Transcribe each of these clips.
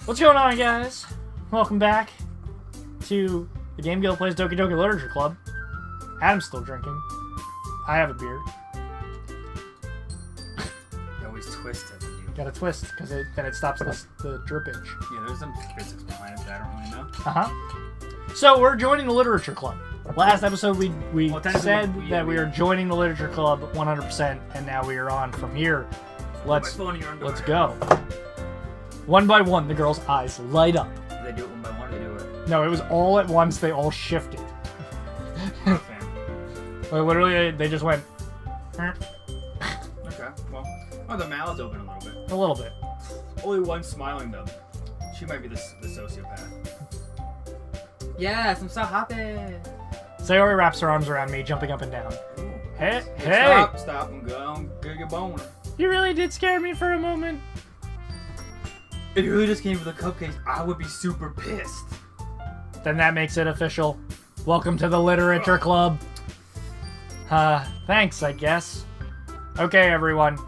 What's going on, guys? Welcome back to the Game Guild Plays Doki Doki Literature Club. Adam's still drinking. I have a beer. You always twist it. Gotta twist, because then it stops the drippage. Yeah, there's some physics behind it that I don't really know. Uh-huh. So, we're joining the Literature Club. Last episode, we said that we are joining the Literature Club 100%, and now we are on from here. Let's go. One by one, the girls' eyes light up. Do they do it one by one, or they do it? No, it was all at once. They all shifted. Like, literally, they just went. okay, well, the mouth's open a little bit. A little bit. Only one smiling though. She might be the sociopath. Yes, I'm so happy. Sayori wraps her arms around me, jumping up and down. Ooh. Hey! Stop! I'm gonna get your boner. You really did scare me for a moment. If you really just came for the cupcakes, I would be super pissed. Then that makes it official. Welcome to the Literature Club. Thanks, I guess. Okay, everyone.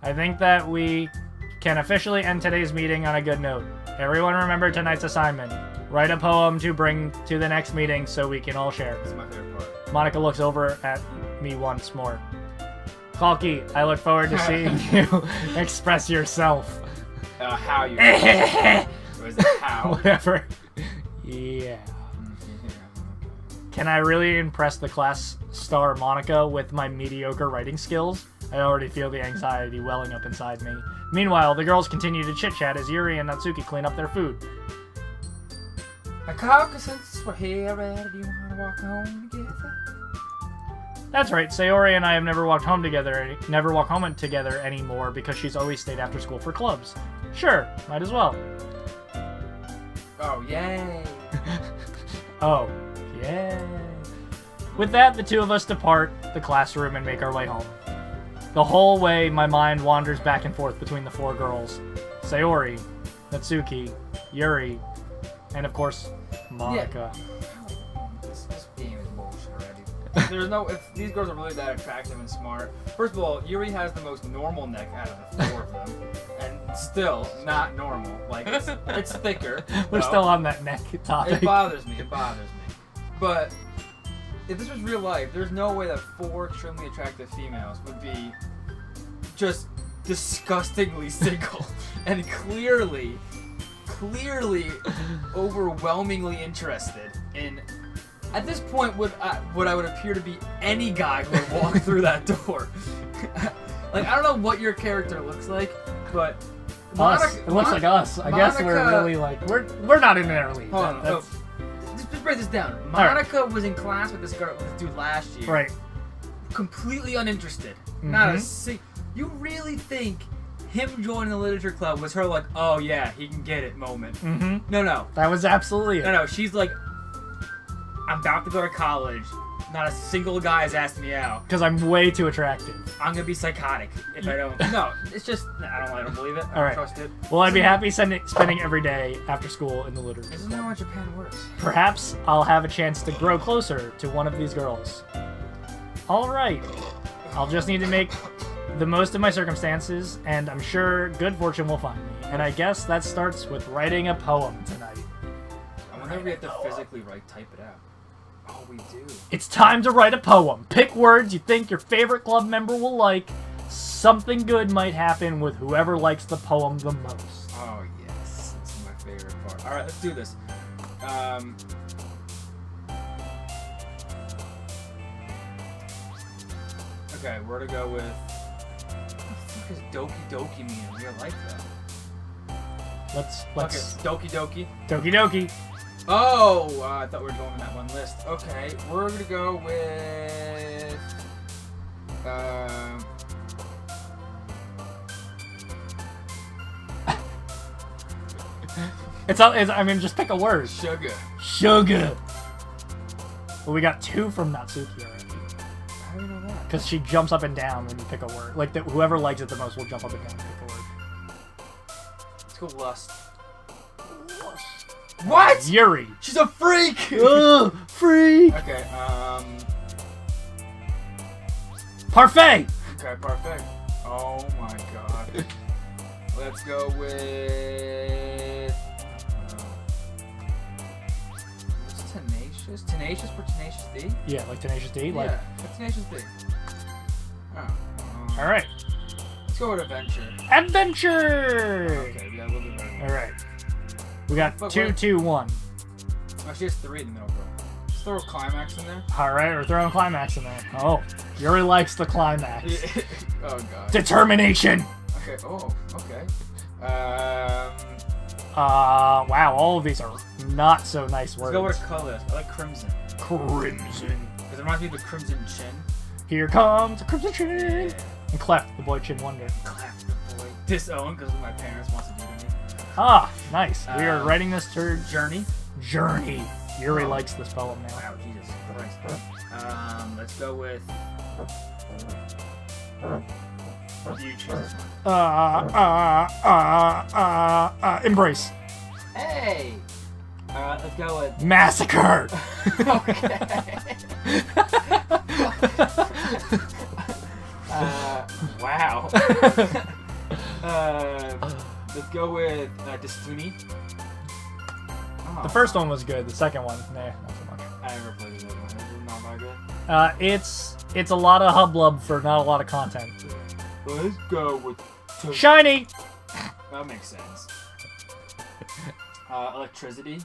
I think that we can officially end today's meeting on a good note. Everyone remember tonight's assignment. Write a poem to bring to the next meeting so we can all share. That's my favorite part. Monica looks over at me once more. Kalki, I look forward to seeing you express yourself. How you? Or is it how? Whatever. Yeah. Can I really impress the class star Monica with my mediocre writing skills? I already feel the anxiety welling up inside me. Meanwhile, the girls continue to chit-chat as Yuri and Natsuki clean up their food. Since we're here, do you want to walk home together? That's right, Sayori and I have never walked home together anymore because she's always stayed after school for clubs. Sure, might as well. Oh, yay. Oh, yay. With that, the two of us depart the classroom and make our way home. The whole way, my mind wanders back and forth between the four girls. Sayori, Natsuki, Yuri, and of course, Monica. Yeah. This game is bullshit already. There's no, if these girls are really that attractive and smart. First of all, Yuri has the most normal neck out of the four of them. And still not normal. Like, it's thicker. We're still on that neck topic. It bothers me. But if this was real life, there's no way that four extremely attractive females would be just disgustingly single and clearly overwhelmingly interested in, at this point, what I would appear to be any guy who would walk through that door. Like, I don't know what your character looks like, but It looks like us. I guess we're really like we're not in their league. Hold on. Just break this down. Monica was in class with this dude last year. Right. Completely uninterested. Mm-hmm. Not a You really think him joining the literature club was her like, oh yeah, he can get it moment? Mm-hmm. No. That was absolutely it. No. She's like, I'm about to go to college. Not a single guy has asked me out. Because I'm way too attractive. I'm gonna be psychotic if I don't. No, it's just I don't believe it. I don't trust it. Well, I'd be happy spending every day after school in the literature Isn't club. that how Japan works? Perhaps I'll have a chance to grow closer to one of these girls. All right. I'll just need to make the most of my circumstances, and I'm sure good fortune will find me. And I guess that starts with writing a poem tonight. I wonder if we have to physically type it out. Oh, we do. It's time to write a poem. Pick words you think your favorite club member will like. Something good might happen with whoever likes the poem the most. Oh, yes. This is my favorite part. Alright, let's do this. Okay, we're gonna go with... What the fuck is Doki Doki mean in real life, though? Let's... Okay, Doki Doki. Doki Doki. Oh! I thought we were going in that one list. Okay, we're gonna go with... I mean, just pick a word. Sugar. Sugar. Well, we got two from Natsuki already. How do you know that? Because she jumps up and down when you pick a word. Like, whoever likes it the most will jump up and down and pick a word. Let's go lust. What? Yuri. She's a freak! Ugh, freak! Okay, Parfait! Okay, parfait. Oh my god. Let's go with... Tenacious for Tenacious D? Yeah, like Tenacious D. Like. Yeah, Tenacious D. Oh. All right. Let's go with Adventure. Adventure. Okay, yeah, we'll do better. All right. We got Fuck, 2, 2, 1. Oh, she has 3 in the middle, bro. Let's throw a climax in there. All right, we're throwing climax in there. Oh, Yuri likes the climax. Oh god. Determination. Okay. Oh. Okay. Wow, all of these are not so nice words. Let's go with a color. I like crimson. Crimson. Because it reminds me of the Crimson Chin. Here comes the Crimson Chin. And Cleft, the boy Chin Wonder. Cleft the boy. Disown because my parents want to do to me. Ah, nice. We are writing this to Journey. Journey. Yuri likes this poem now. Wow, Jesus Christ. Let's go with. You choose this one. Embrace. Hey! Let's go with. Massacre. Okay. Wow. Let's go with Destiny. Oh. The first one was good. The second one, nah, not so much. I never played it. Is it not that good? It's a lot of hublub for not a lot of content. Let's go with. Shiny. That makes sense. Electricity.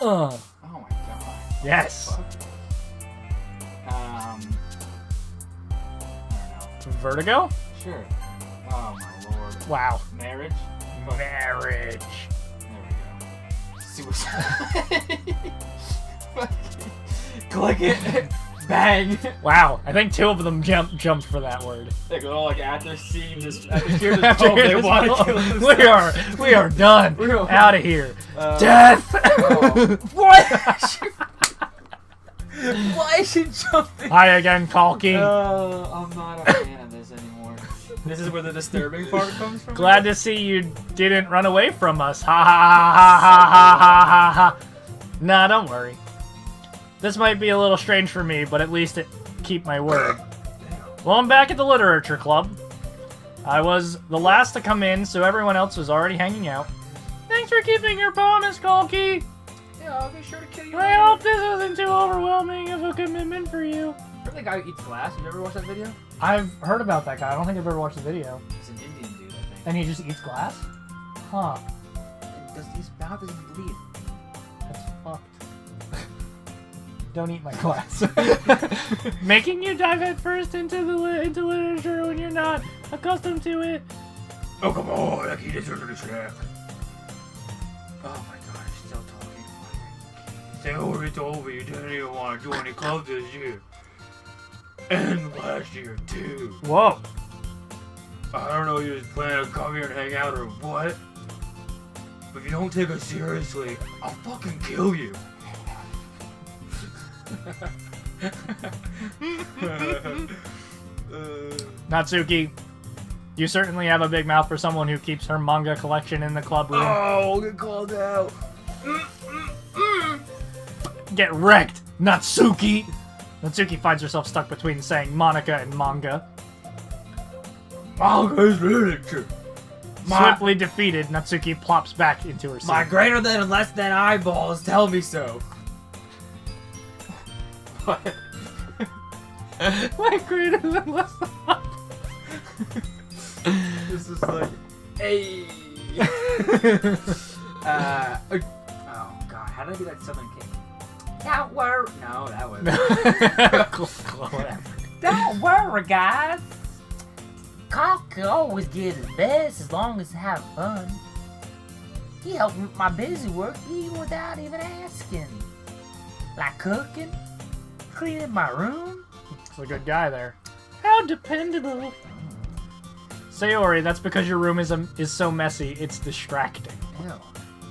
Oh my god. yes. Fuck. I don't know. Vertigo. Sure. Oh my lord. Wow. Marriage. Marriage. There we go. Suicide. Click it. Bang. Wow. I think 2 of them jumped for that word. Like all after seeing this, after hearing this poem, they want to kill themselves. We are done. We're Out of here. Death. What? Why is she jumping? Hi again, Kalki. I'm not a fan of this anymore. This is where the disturbing part comes from. Glad to see you didn't run away from us. Ha ha ha ha ha ha ha ha. Nah, don't worry. This might be a little strange for me, but at least it keep my word. Well, I'm back at the literature club. I was the last to come in, so everyone else was already hanging out. Thanks for keeping your promise, Kalki. Yeah, I'll be sure to kill you. I hope this isn't too overwhelming of a commitment for you. Remember the guy who eats glass? You ever watched that video? I've heard about that guy. I don't think I've ever watched the video. He's an Indian dude, I think. And he just eats glass? Huh. His mouth doesn't bleed. That's fucked. Don't eat my glass. Making you dive headfirst into literature when you're not accustomed to it. Oh, come on. I can eat this under the shack. Oh my god, he's still talking. They already told me you didn't even want to join any clubs this year. And last year, too. Whoa. I don't know if you just plan to come here and hang out or what. But if you don't take us seriously, I'll fucking kill you. Natsuki, you certainly have a big mouth for someone who keeps her manga collection in the club room. Oh, I'll get called out. Get wrecked, Natsuki! Natsuki finds herself stuck between saying Monica and manga. Manga is literature. Swiftly defeated, Natsuki plops back into her seat. My greater than and less than eyeballs tell me so. What? My greater than less than This is like, hey. Oh god, how did I do that Southern King? Don't worry. No, that was. Don't worry, guys. Cock can always get his best as long as have fun. He helped me with my busy work even without even asking. Like cooking, cleaning my room. He's a good guy there. How dependable. Sayori, that's because your room is so messy, it's distracting. Ew.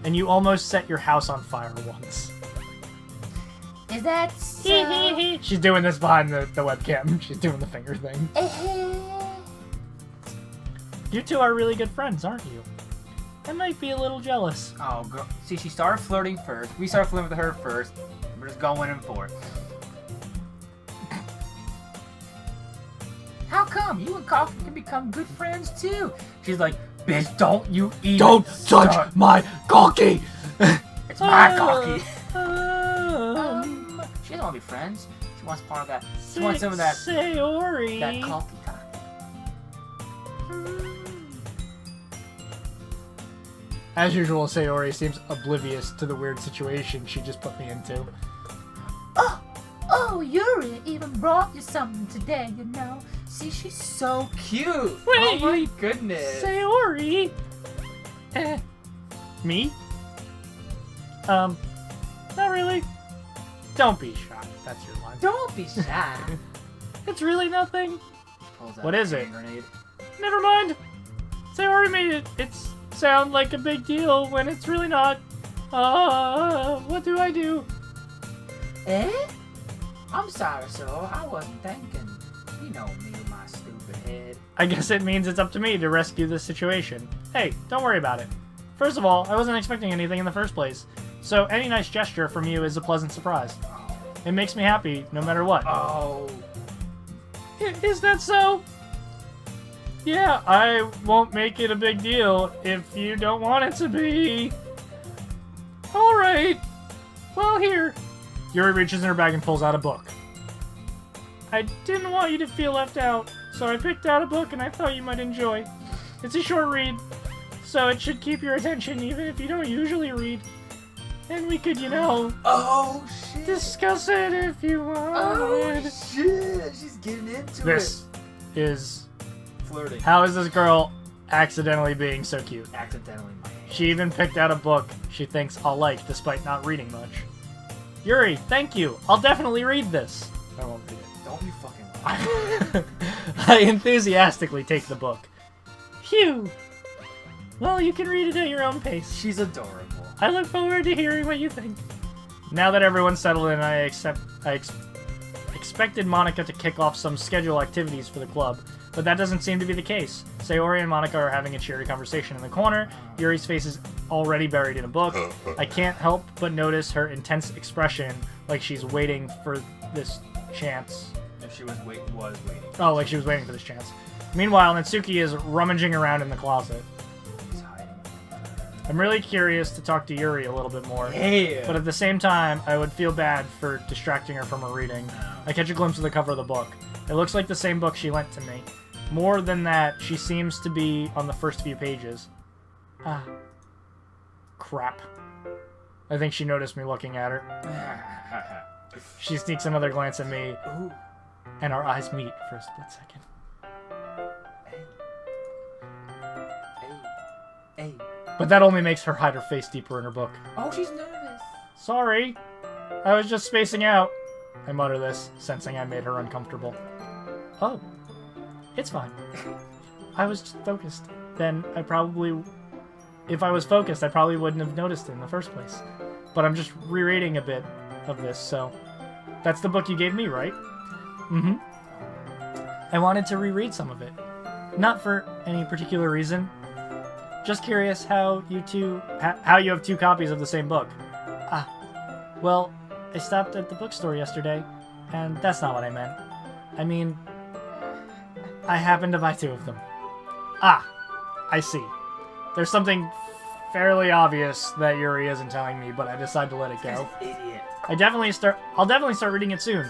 And you almost set your house on fire once. Is that so? She's doing this behind the webcam. She's doing the finger thing. You two are really good friends, aren't you? I might be a little jealous. Oh, girl. See, she started flirting first. We started flirting with her first. We're just going in for it. How come? You and Coffee can become good friends too. She's like, bitch, don't you even Don't start. touch my cocky! It's my cocky. She doesn't want to be friends. She wants part of that. She wants some of that. Sayori. That cocky cock. As usual, Sayori seems oblivious to the weird situation she just put me into. Oh, Yuri even brought you something today, you know. See, she's so Cute. Wait, oh my goodness. Sayori. Me? Not really. Don't be shy. That's your line. Don't be shy. It's really nothing. Pulls out What a is it? hand Grenade. Never mind. Sayori made it sound like a big deal when it's really not. What do I do? Eh? I'm sorry, sir. I wasn't thinking. You know me with my stupid head. I guess it means it's up to me to rescue this situation. Hey, don't worry about it. First of all, I wasn't expecting anything in the first place, so any nice gesture from you is a pleasant surprise. It makes me happy, no matter what. Oh. Is that so? Yeah, I won't make it a big deal if you don't want it to be. Alright. Well, here. Yuri reaches in her bag and pulls out a book. I didn't want you to feel left out, so I picked out a book and I thought you might enjoy. It's a short read, so it should keep your attention even if you don't usually read. And we could, Oh, shit. discuss it if you wanted. Oh, shit. She's getting into This is... Flirting. How is this girl accidentally being so cute? Accidentally, my hand. She even picked out a book she thinks I'll like despite not reading much. Yuri, thank you. I'll definitely read this. I won't read it. Don't you fucking lie. I enthusiastically take the book. Phew. Well, you can read it at your own pace. She's adorable. I look forward to hearing what you think. Now that everyone's settled in, I expected Monica to kick off some scheduled activities for the club, but that doesn't seem to be the case. Sayori and Monica are having a cheery conversation in the corner. Yuri's face is already buried in a book. I can't help but notice her intense expression, like she's waiting for this chance. If she was waiting. Oh, like she was waiting for this chance. Meanwhile, Natsuki is rummaging around in the closet. He's hiding. I'm really curious to talk to Yuri a little bit more. Yeah. But at the same time, I would feel bad for distracting her from her reading. I catch a glimpse of the cover of the book. It looks like the same book she lent to me. More than that, she seems to be on the first few pages. Ah. Crap. I think she noticed me looking at her. She sneaks another glance at me, Ooh. and our eyes meet for a split second. Hey. But that only makes her hide her face deeper in her book. Oh, she's nervous. Sorry. I was just spacing out. I mutter this, sensing I made her uncomfortable. Oh. It's fine. I was just focused. Then if I was focused, I probably wouldn't have noticed it in the first place. But I'm just rereading a bit of this, so... That's the book you gave me, right? Mm-hmm. I wanted to reread some of it. Not for any particular reason. Just curious how you have two copies of the same book. Ah. Well, I stopped at the bookstore yesterday, and that's not what I meant. I mean... I happened to buy two of them. Ah, I see. There's something fairly obvious that Yuri isn't telling me, but I decide to let it go. Idiot. I'll definitely start reading it soon.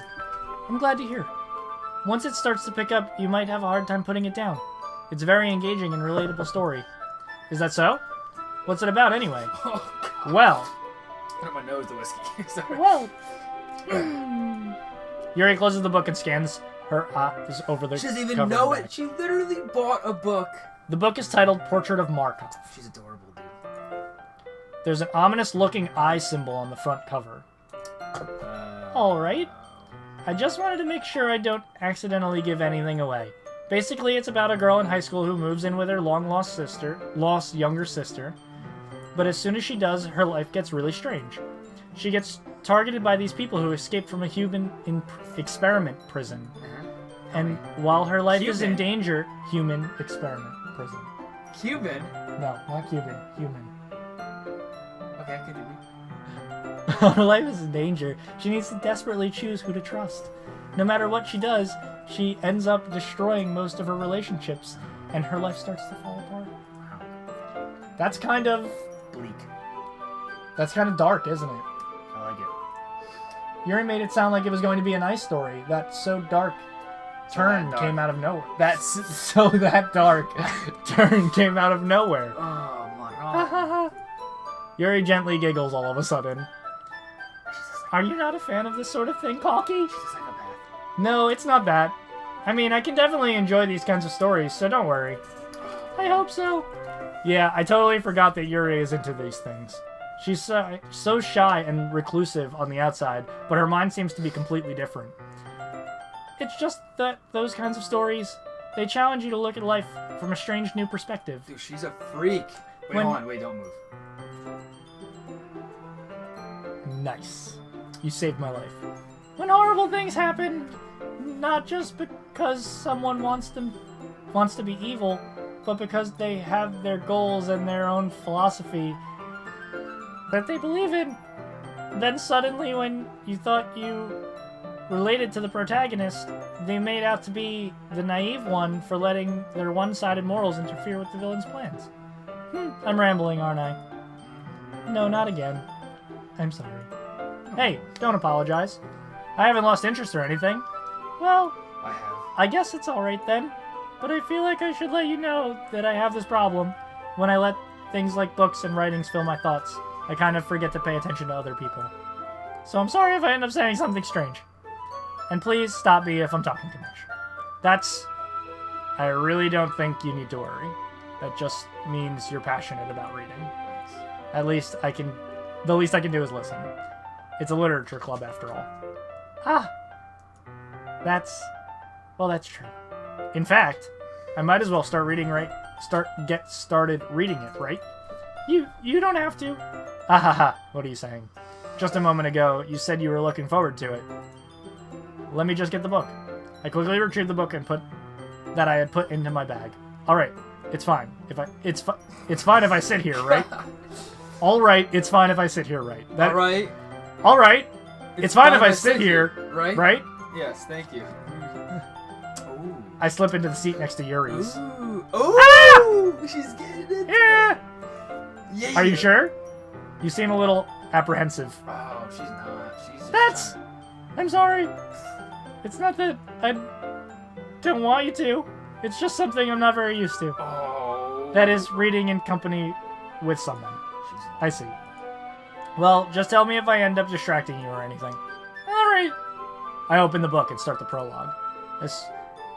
I'm glad to hear. Once it starts to pick up, you might have a hard time putting it down. It's a very engaging and relatable story. Is that so? What's it about anyway? Oh, God. Well. Put up my nose, the whiskey. Sorry. Well. Yuri closes the book and scans her eyes over the She doesn't even cover know and it. back. She literally bought a book. The book is titled Portrait of Markov. She's adorable, dude. There's an ominous-looking eye symbol on the front cover. Alright. I just wanted to make sure I don't accidentally give anything away. Basically, it's about a girl in high school who moves in with her long-lost younger sister. But as soon as she does, her life gets really strange. She gets targeted by these people who escaped from a human experiment prison. And while her life is in danger, human experiment prison. Cuban? No, not Cuban. Human. Okay, continue. Her life is in danger. She needs to desperately choose who to trust. No matter what she does, she ends up destroying most of her relationships, and her life starts to fall apart. That's kind of bleak. That's kind of dark, isn't it? I like it. Yuri made it sound like it was going to be a nice story. That so dark turn came out of nowhere. That's so that dark turn came out of nowhere. Oh my god. Yuri gently giggles all of a sudden. Are you not a fan of this sort of thing, Kalki? She's a psychopath. No, it's not that. I mean, I can definitely enjoy these kinds of stories, so don't worry. I hope so. Yeah, I totally forgot that Yuri is into these things. She's so shy and reclusive on the outside, but her mind seems to be completely different. It's just that those kinds of stories, they challenge you to look at life from a strange new perspective. Dude, she's a freak. Wait, hold on. Wait, don't move. Nice. You saved my life. When horrible things happen, not just because someone wants to be evil, but because they have their goals and their own philosophy that they believe in, then suddenly when you thought you related to the protagonist, they made out to be the naive one for letting their one-sided morals interfere with the villain's plans. I'm rambling, aren't I? No, not again. I'm sorry. Hey, don't apologize. I haven't lost interest or anything. Well, I have. I guess it's alright then. But I feel like I should let you know that I have this problem. When I let things like books and writings fill my thoughts, I kind of forget to pay attention to other people. So I'm sorry if I end up saying something strange. And please stop me if I'm talking too much. I really don't think you need to worry. That just means you're passionate about reading. The least I can do is listen. It's a literature club after all. That's true. In fact, I might as well get started reading it, right? You don't have to. What are you saying? Just a moment ago, you said you were looking forward to it. Let me just get the book. I quickly retrieved the book and that I had put into my bag. All right, it's fine. It's fine if I sit here, right? All right, it's fine if I sit here, right? All right. All right, it's fine if I sit here, right? Right? Yes, thank you. Ooh. I slip into the seat next to Yuri's. Ooh. Ooh. She's getting it. Yeah. Yeah. Are you sure? You seem a little apprehensive. Oh, she's not. She's just I'm sorry. It's not that I don't want you to. It's just something I'm not very used to. Oh. That is reading in company with someone. She's not. I see. Well, just tell me if I end up distracting you or anything. Alright. I open the book and start the prologue.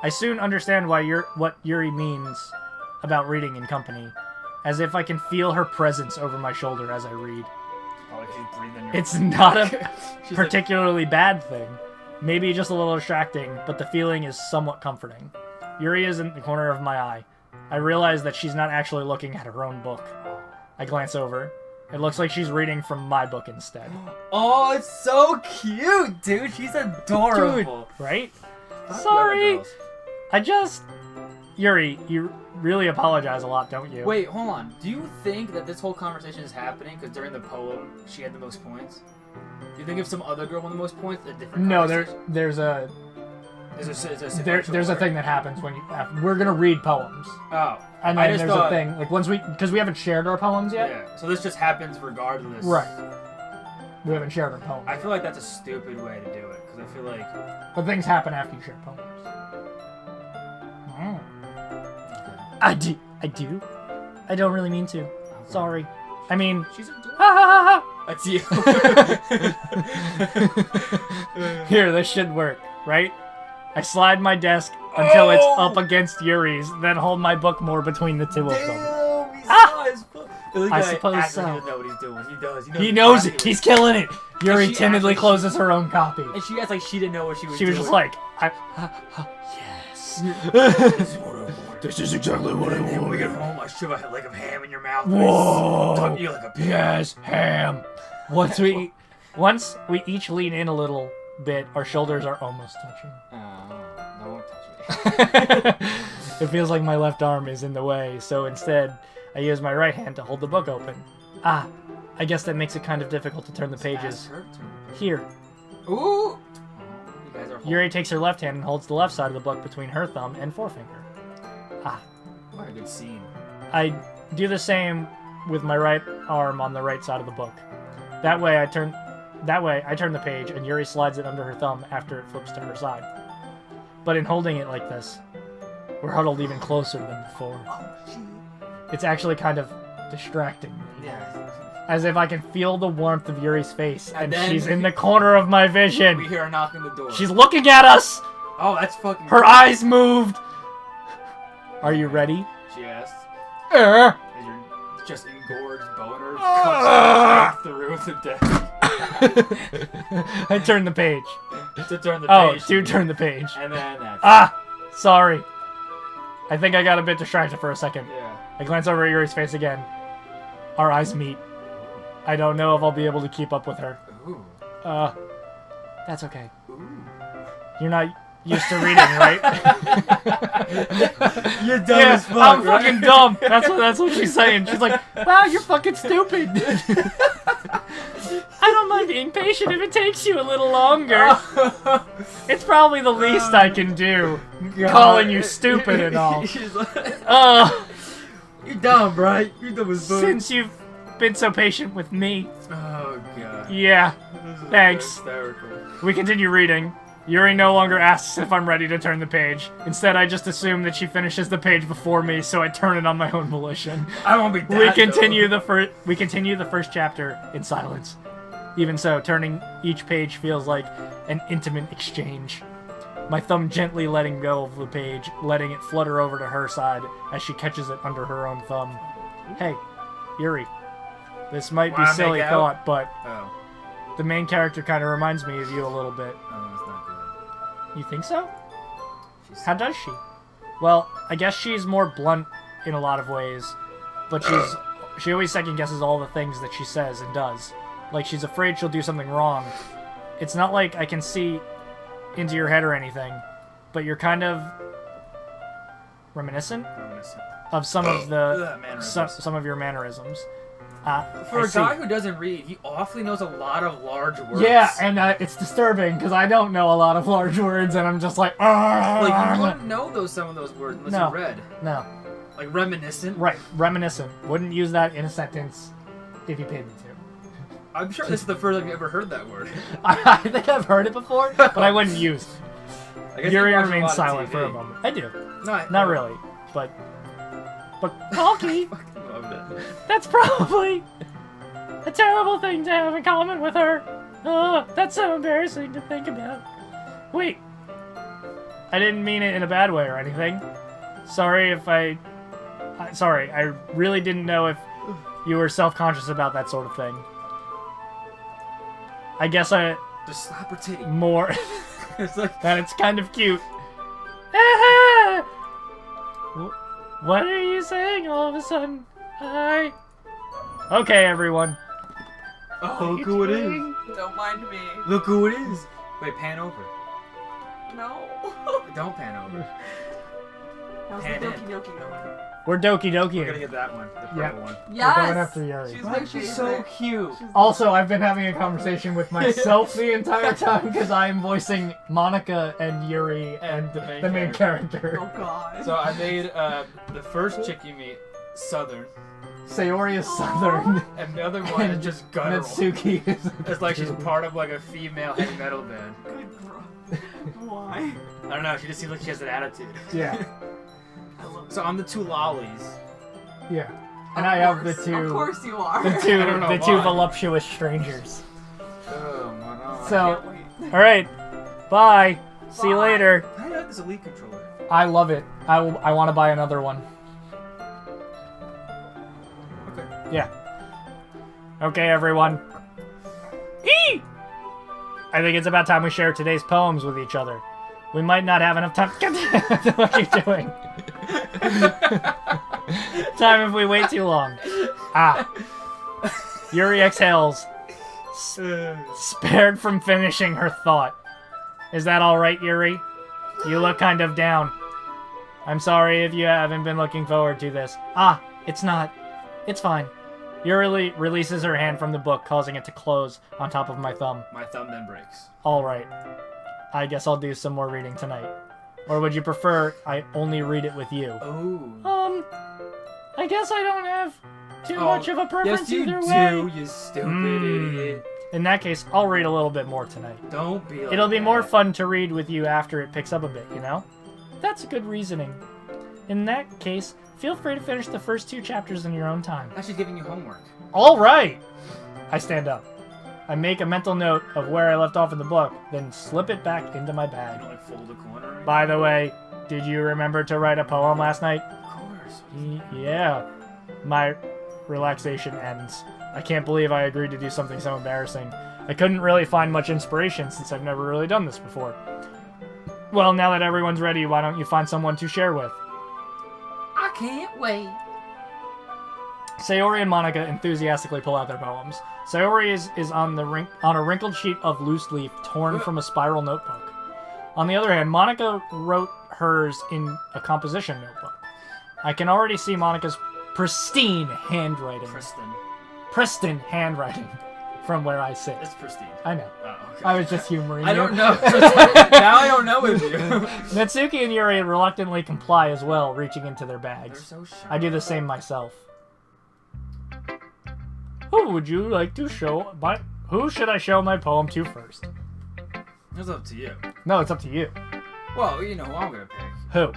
I soon understand what Yuri means about reading in company, as if I can feel her presence over my shoulder as I read. Oh, like she's breathing your It's not a She's particularly bad thing. Maybe just a little distracting, but the feeling is somewhat comforting. Yuri is in the corner of my eye. I realize that she's not actually looking at her own book. I glance over. It looks like she's reading from my book instead. Oh, it's so cute, dude. She's adorable. Dude, right? Fuck Sorry. girls. Yuri, you really apologize a lot, don't you? Wait, hold on. Do you think that this whole conversation is happening because during the poem she had the most points? Do you think if some other girl won the most points, a different? No, conversation? there's a there's thing that happens when we're gonna read poems. Oh, And then there's a thing like because we haven't shared our poems yet. Yeah. So this just happens regardless. Right. We haven't shared our poems. I feel like that's a stupid way to do it because I feel like. But things happen after you share poems. Okay. I do. I don't really mean to. Okay. Sorry. I mean, She's adorable. ha ha That's you. ha. Here, this should work, right? I slide my desk until it's up against Yuri's, then hold my book more between the two of them. Damn, he Ah! saw his book. I suppose so. He doesn't know what he's doing. He does. He knows it. exactly He's killing it. Yuri she timidly actually- closes her own copy. And she acts like she didn't know what she was She doing. was just like, yes. This is exactly what I And when we get want. home, I shove a leg of ham in your mouth. Whoa. Talk to you like a pig. Yes, ham. Once we each lean in a little bit, our shoulders are almost touching. Oh, don't touch me. It feels like my left arm is in the way, so instead, I use my right hand to hold the book open. I guess that makes it kind of difficult to turn the pages. Ask her to turn the page. Here. Ooh! Oh, you guys are Yuri takes her left hand and holds the left side of the book between her thumb and forefinger. What a good scene. I do the same with my right arm on the right side of the book. That way I turn That way, I turn the page, and Yuri slides it under her thumb after it flips to her side. But in holding it like this, we're huddled even closer than before. It's actually kind of distracting me. Yeah. As if I can feel the warmth of Yuri's face, and then she's in the corner of my vision. We hear a knock on the door. She's looking at us! Oh, that's fucking... Her eyes moved! Are you ready? She asked. Uh. As your just engorged boner comes through the desk. I turn the page. To turn the Oh, page. do turn the page. And then that's... Ah! Sorry. I think I got a bit distracted for a second. Yeah. I glance over at Yuri's face again. Our eyes meet. I don't know if I'll be able to keep up with her. Ooh. That's okay. Ooh. You're not used to reading, right? You're dumb Yeah, as fuck, I'm right? fucking dumb. That's what she's saying. She's like, wow, you're fucking stupid. I don't mind being patient if it takes you a little longer. It's probably the least I can do. God. Calling you stupid and all. She's like, You're dumb, right? You're dumb as fuck. Since you've been so patient with me. Oh, God. Yeah. This is Thanks. hysterical. We continue reading. Yuri no longer asks if I'm ready to turn the page. Instead, I just assume that she finishes the page before me, so I turn it on my own volition. I won't be that, We continue the first chapter in silence. Even so, turning each page feels like an intimate exchange. My thumb gently letting go of the page, letting it flutter over to her side as she catches it under her own thumb. Hey, Yuri. This might be Wanna silly make thought, out? but Oh. the main character kind of reminds me of you a little bit. Oh, that's not good. You think so? She's... How does she? Well, I guess she's more blunt in a lot of ways, but she always second guesses all the things that she says and does. Like she's afraid she'll do something wrong. It's not like I can see into your head or anything, but you're kind of reminiscent of some of the some of your mannerisms. For a guy who doesn't read, he awfully knows a lot of large words. Yeah, and it's disturbing because I don't know a lot of large words, and I'm just like, like you wouldn't know some of those words unless you read. No. Like reminiscent. Right, reminiscent. Wouldn't use that in a sentence if you paid me to. I'm sure this is the first time you ever heard that word. I think I've heard it before, but I wouldn't use it. I guess Yuri you watch a remains lot of silent TV. for a moment. I do. No, Not really, but Doki, I loved it. that's probably a terrible thing to have in common with her. That's so embarrassing to think about. Wait, I didn't mean it in a bad way or anything. Sorry if sorry, I really didn't know if you were self-conscious about that sort of thing. I guess Just slap her titty. more It's like that it's kind of cute. What are you saying all of a sudden? Hi. Okay, everyone. oh, look who it is. Don't mind me. Look who it is. Wait, pan over. No. Don't pan over. How's the Pan in. Doki Doki going? We're Doki We're gonna Doki. get that one. The purple Yeah. one. Yes. We're going after Yuri. She's my She's favorite. so cute. Also, I've been having a conversation with myself the entire time because I am voicing Monica and Yuri and the main character. Oh God. So I made the first chick you meet Southern, Sayori is Southern. and the other one is just guttural. Natsuki is. It's like she's part of like a female heavy metal band. Good bro. Why? I don't know. She just seems like she has an attitude. Yeah. I love So I'm the two lollies. Yeah. And Of I have course. the two. Of course you are. The two. I don't know The two why. voluptuous strangers. Oh my god. So, Can't wait. all right. Bye. See you Bye. later. How do you like this Elite controller? I love it. I want to buy another one. Okay. Yeah. Okay, everyone. Eee! I think it's about time we share today's poems with each other. We might not have enough time. What are you doing? Time if we wait too long. Yuri exhales, spared from finishing her thought. Is that alright, Yuri? You look kind of down. I'm sorry if you haven't been looking forward to this. It's not. It's fine. Yuri releases her hand from the book, causing it to close on top of my thumb. My thumb then breaks. Alright. I guess I'll do some more reading tonight. Or would you prefer I only read it with you? Oh. I guess I don't have too much of a preference yes, you either do, way. you stupid idiot. In that case, I'll read a little bit more tonight. Don't be like It'll be more that. fun to read with you after it picks up a bit, you know? That's good reasoning. In that case, feel free to finish the first 2 chapters in your own time. She's giving you homework. All right! I stand up. I make a mental note of where I left off in the book, then slip it back into my You bag. don't like fold a corner. By the way, did you remember to write a poem last night? Of course. Yeah. My relaxation ends. I can't believe I agreed to do something so embarrassing. I couldn't really find much inspiration since I've never really done this before. Well, now that everyone's ready, why don't you find someone to share with? I can't wait. Sayori and Monica enthusiastically pull out their poems. Sayori is on a wrinkled sheet of loose leaf torn from a spiral notebook. On the other hand, Monica wrote hers in a composition notebook. I can already see Monica's pristine handwriting. Pristine handwriting from where I sit. It's pristine. I know. Oh, okay. I was just humoring I you. don't know. Now I don't know with you. Natsuki and Yuri reluctantly comply as well, reaching into their They're bags. so shy. I do the same myself. Who would you like to show my... Who should I show my poem to first? It's up to you. No, it's up to you. Well, you know who I'm gonna pick. Who?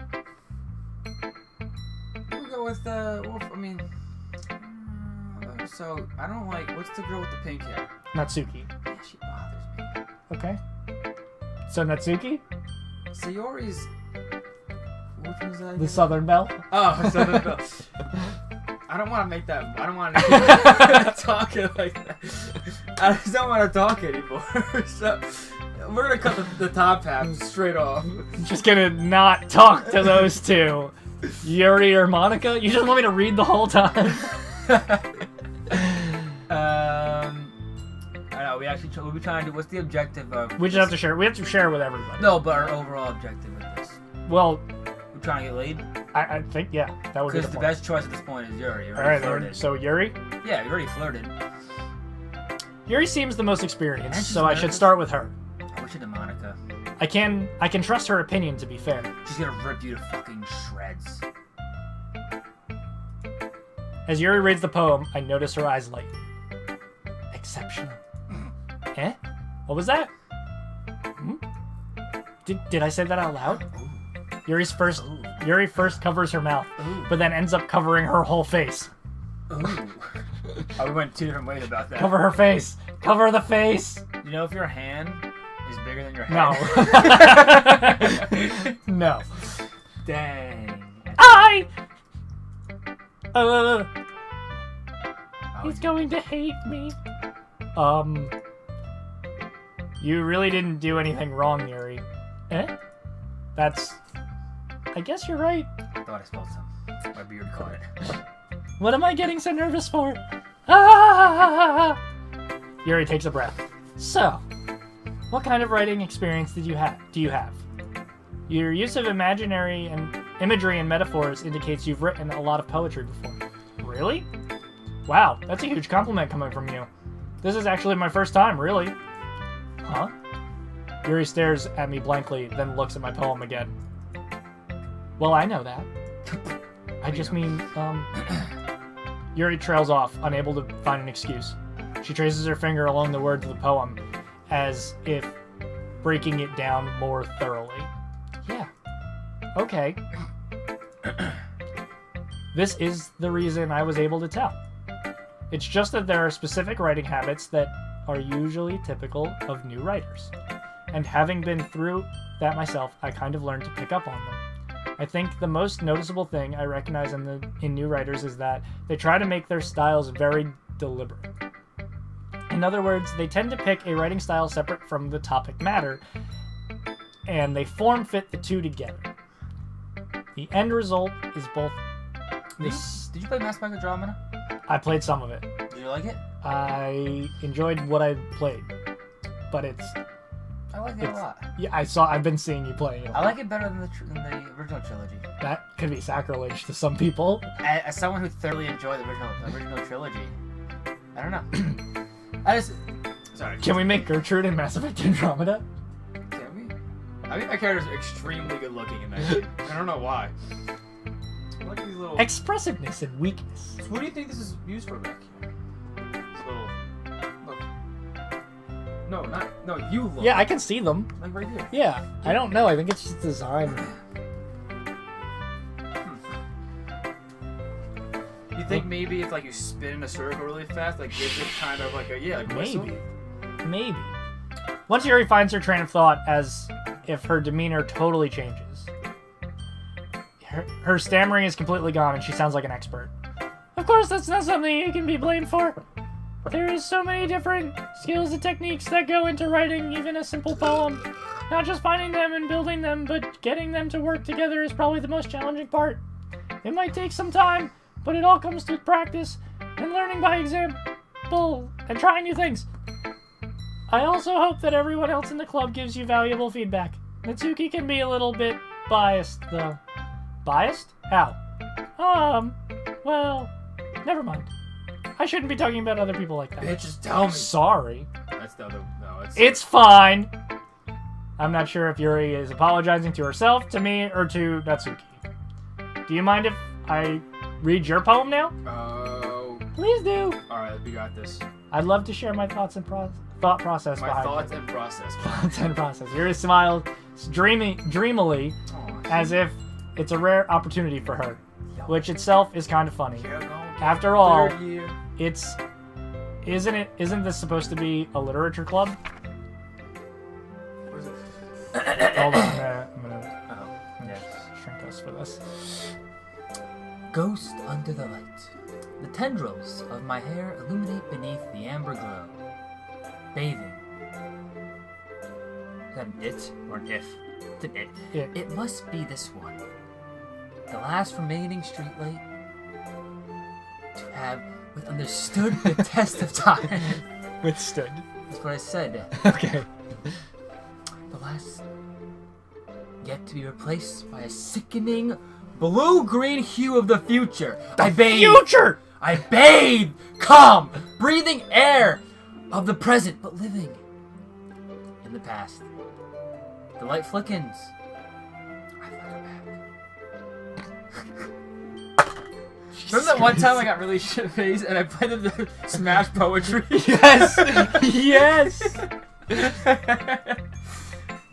We'll go with so I don't like. What's the girl with the pink hair? Natsuki. Yeah, she bothers me. Okay. So Natsuki? Sayori's. Which one's that? The again? Southern Belle? Oh, Southern Belle. I don't want to make that. I don't want to talking like that. I just don't want to talk anymore. So we're gonna cut the top half straight off. Just gonna not talk to those two. Yuri or Monica? You just want me to read the whole time? I know, we'll be trying to do, what's the objective of... We just have to share. We have to share with everybody. No, but our overall objective with this. Well, We're trying to get laid? I think, yeah, that would be Because the the point. best choice at this point is Yuri. You All already right, flirted. then. So Yuri? Yeah, you already flirted. Yuri seems the most experienced, And she's so I should nervous. start with her. I wish it to Monica. I can trust her opinion, to be fair. She's gonna rip you to fucking shreds. As Yuri reads the poem, I notice her eyes lighten. Exceptional. Eh? What was that? Hmm? Did I say that out loud? Yuri first covers her mouth, Ooh. but then ends up covering her whole face. Ooh. Oh, we went 2 different ways about that. Cover her face. Cover the face. You know if your hand is bigger than your No. head? No. Dang. He's going to hate me. You really didn't do anything wrong, Yuri. Eh? That's... I guess you're right. I thought I spelled something. My beard caught it. What am I getting so nervous for? Ah! Yuri takes a breath. So, what kind of writing experience do you have? Your use of imagery and metaphors indicates you've written a lot of poetry before. Really? Wow, that's a huge compliment coming from you. This is actually my first time, really. Huh? Yuri stares at me blankly, then looks at my poem again. Well, I know that. I just mean, Yuri trails off, unable to find an excuse. She traces her finger along the words of the poem, as if breaking it down more thoroughly. Yeah. Okay. This is the reason I was able to tell. It's just that there are specific writing habits that are usually typical of new writers. And having been through that myself, I kind of learned to pick up on them. I think the most noticeable thing I recognize in new writers is that they try to make their styles very deliberate. In other words, they tend to pick a writing style separate from the topic matter, and they form fit the two together. The end result is both... Did you play Mass Effect Andromeda? I played some of it. Did you like it? I enjoyed what I played, but I like it a lot. yeah, I've been seeing you playing it. I like it better than the original trilogy. That could be sacrilege to some people. As someone who thoroughly enjoyed the original trilogy, I don't know. I just... Sorry. Can we make Gertrude in Mass Effect Andromeda? Can we? I think my character's extremely good looking in that. I don't know why. Look at these little. Expressiveness and weakness. What do you think this is used for back here? This little. Look. No, you look. Yeah, I can see them. Like right here. Yeah, I don't know. I think it's just design. You think maybe if like you spin in a circle really fast, like gives it kind of like a whistle? Maybe. Once Yuri finds her train of thought as if her demeanor totally changes. Her stammering is completely gone and she sounds like an expert. Of course, that's not something you can be blamed for. There is so many different skills and techniques that go into writing even a simple poem. Not just finding them and building them, but getting them to work together is probably the most challenging part. It might take some time, but it all comes with practice and learning by example and trying new things. I also hope that everyone else in the club gives you valuable feedback. Natsuki can be a little bit biased, though. Biased? How? Well, never mind. I shouldn't be talking about other people like that. Bitch, just tell me. Sorry. That's the other. No, It's fine. I'm not sure if Yuri is apologizing to herself, to me, or to Natsuki. Do you mind if I read your poem now? Oh. Please do. Alright, we got this. I'd love to share my thoughts and thought process My behind thoughts it. and process. Thoughts and process. Yuri smiled dreamily, Aw, as if it's a rare opportunity for her, which itself is kind of funny. here we go. After all, Third year. isn't this supposed to be a literature club? Where's it? Hold on, I'm gonna Oh. yeah, shrink us for this. Ghost under the light. The tendrils of my hair illuminate beneath the amber glow. Bathing. Is that an it or an if? It's an it. Yeah. It must be this one. The last remaining streetlight to have withstood the test of time. Withstood. That's what I said. Okay. The last yet to be replaced by a sickening blue-green hue of the future. I bathe. Future! I bathe, calm, breathing air of the present, but living in the past. The light flickens. I flicker back. Remember that one time I got really shit-faced and I played the Smash Poetry? Yes! Yes!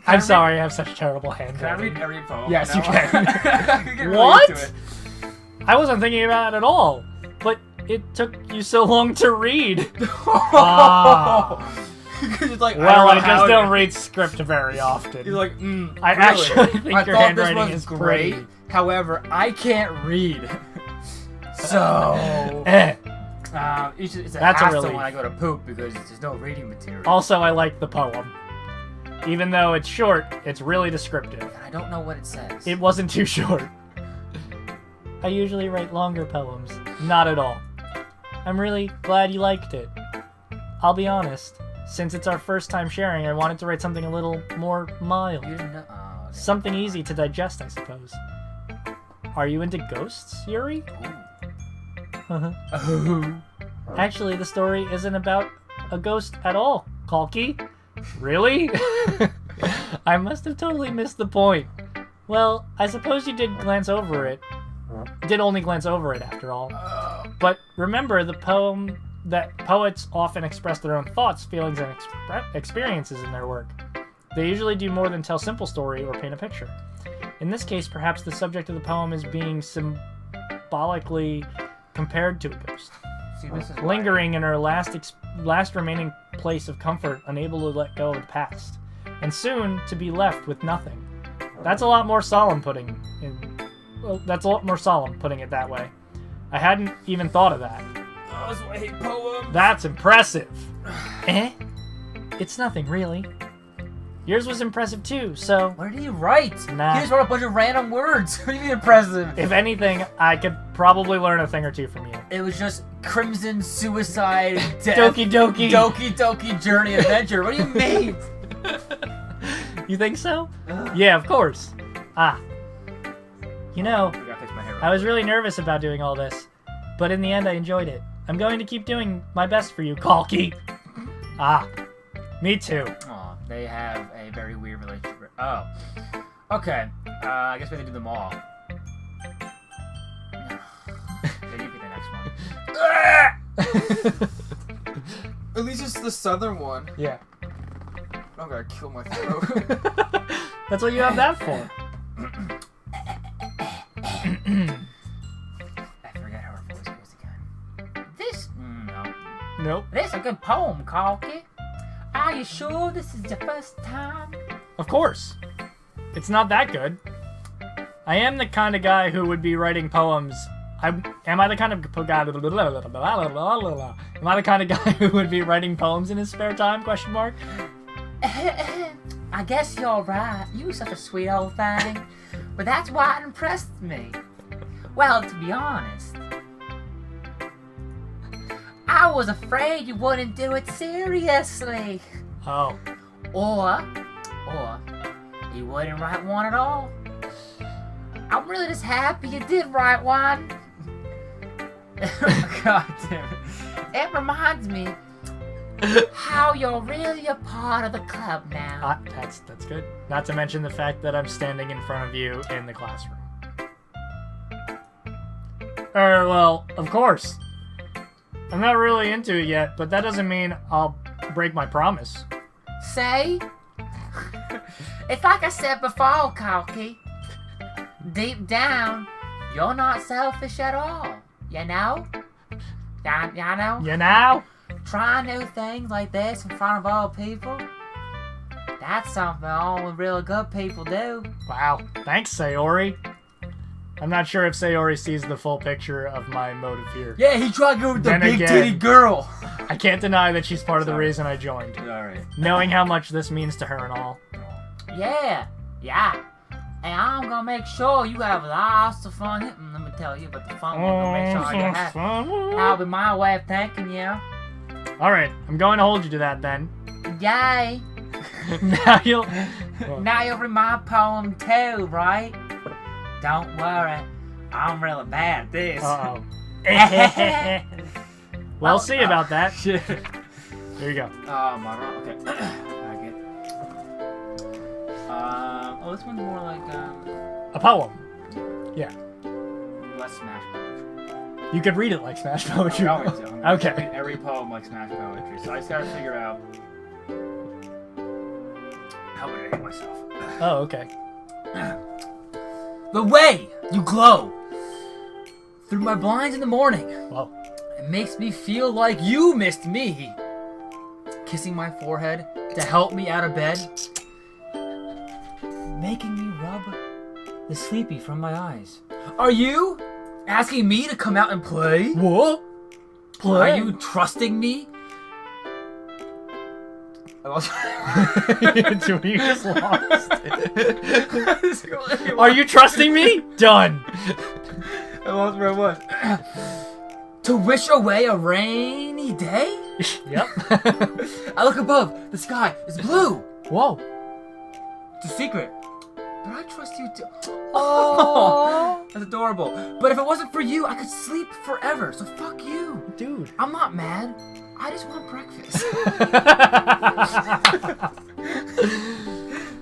I'm sorry, I have such terrible Can I handwriting. read every poem? Yes, you now? can. I could get really What? into it. I wasn't thinking about it at all, but it took you so long to read. Ah. Because it's like, Well, I don't know just how don't to- read script very often. You're like, I really? actually think I your thought handwriting this was is great. pretty. However, I can't read. So, Eh. it's a That's a hassle relief. when I go to poop because there's no reading material. Also, I like the poem. Even though it's short, it's really descriptive. And I don't know what it says. It wasn't too short. I usually write longer poems. Not at all. I'm really glad you liked it. I'll be honest. Since it's our first time sharing, I wanted to write something a little more mild. You didn't know. Oh, okay. Something easy to digest, I suppose. Are you into ghosts, Yuri? Actually, the story isn't about a ghost at all, Kalki. Really? I must have totally missed the point. Well, I suppose you did glance over it. Did only glance over it, after all. But remember the poem that poets often express their own thoughts, feelings, and experiences in their work. They usually do more than tell simple story or paint a picture. In this case, perhaps the subject of the poem is being symbolically compared to a ghost, See, this is why- lingering in her last remaining place of comfort, unable to let go of the past, and soon to be left with nothing. That's a lot more solemn putting it that way. I hadn't even thought of that. Oh, that's why I hate poems. That's impressive. Eh? It's nothing, really. Yours was impressive too, so What did he write? Nah. He just wrote a bunch of random words. What do you mean impressive? if anything, I could probably learn a thing or two from you. It was just crimson, suicide, death, Doki Doki. Doki Doki journey adventure. What do you mean? You think so? Yeah, of course. You know, I gotta fix my hair. I was really nervous about doing all this, but in the end I enjoyed it. I'm going to keep doing my best for you, Kalki. Me too. Aw, they have a very weird relationship. Oh. Okay. I guess we have to do them all. Yeah, you pick the next one. At least it's the southern one. Yeah. I'm gonna kill my throat. That's what you have that for. I forgot how her voice goes again. This? No. Nope. This is a good poem, Corky. Are you sure this is your first time? Of course. It's not that good. I am the kind of guy who would be writing poems. Am I the kind of guy who would be writing poems in his spare time? Question mark. I guess you're right. You such a sweet old thing. But that's why it impressed me. Well, to be honest, I was afraid you wouldn't do it seriously. Oh. Or you wouldn't write one at all. I'm really just happy you did write one. God damn it. It reminds me how you're really a part of the club now. That's good. Not to mention the fact that I'm standing in front of you in the classroom. Well, of course. I'm not really into it yet, but that doesn't mean I'll break my promise. Say? It's like I said before, Kalki. Deep down, you're not selfish at all. You know? You know? You know? Trying new things like this in front of all people, that's something only really good people do. Wow. Thanks, Sayori. I'm not sure if Sayori sees the full picture of my motive here. Yeah, he tried to go with the Then big again- titty girl. I can't deny that she's part of the Sorry. reason I joined. Alright. Knowing how much this means to her and all. Yeah. And I'm gonna make sure you have lots of fun. Let me tell you about the fun. I'm gonna make sure you have. That'll be my way of thanking you. Alright, I'm going to hold you to that then. Yay. Now you'll... Now you'll read my poem too, right? Don't worry. I'm really bad at this. Uh-oh. We'll see about that. Shit. There you go. Okay. Back it. This one's more like, A poem. Yeah. less Smash Poetry. You could read it like Smash Poetry. I'm going to. I'm gonna Okay. read every poem like Smash Poetry. So I just gotta figure out how would I hate myself. Oh, okay. The way you glow through my blinds in the morning. Well, It makes me feel like you missed me. Kissing my forehead to help me out of bed. Making me rub the sleepy from my eyes. Are you asking me to come out and play? what? Are you trusting me? You just lost. Are you trusting me? Done. I lost where I was. To wish away a rainy day? Yep. I look above. The sky is blue. Whoa. It's a secret. But I trust you too. Oh. That's adorable. But if it wasn't for you, I could sleep forever. So fuck you. Dude. I'm not mad. I just want breakfast.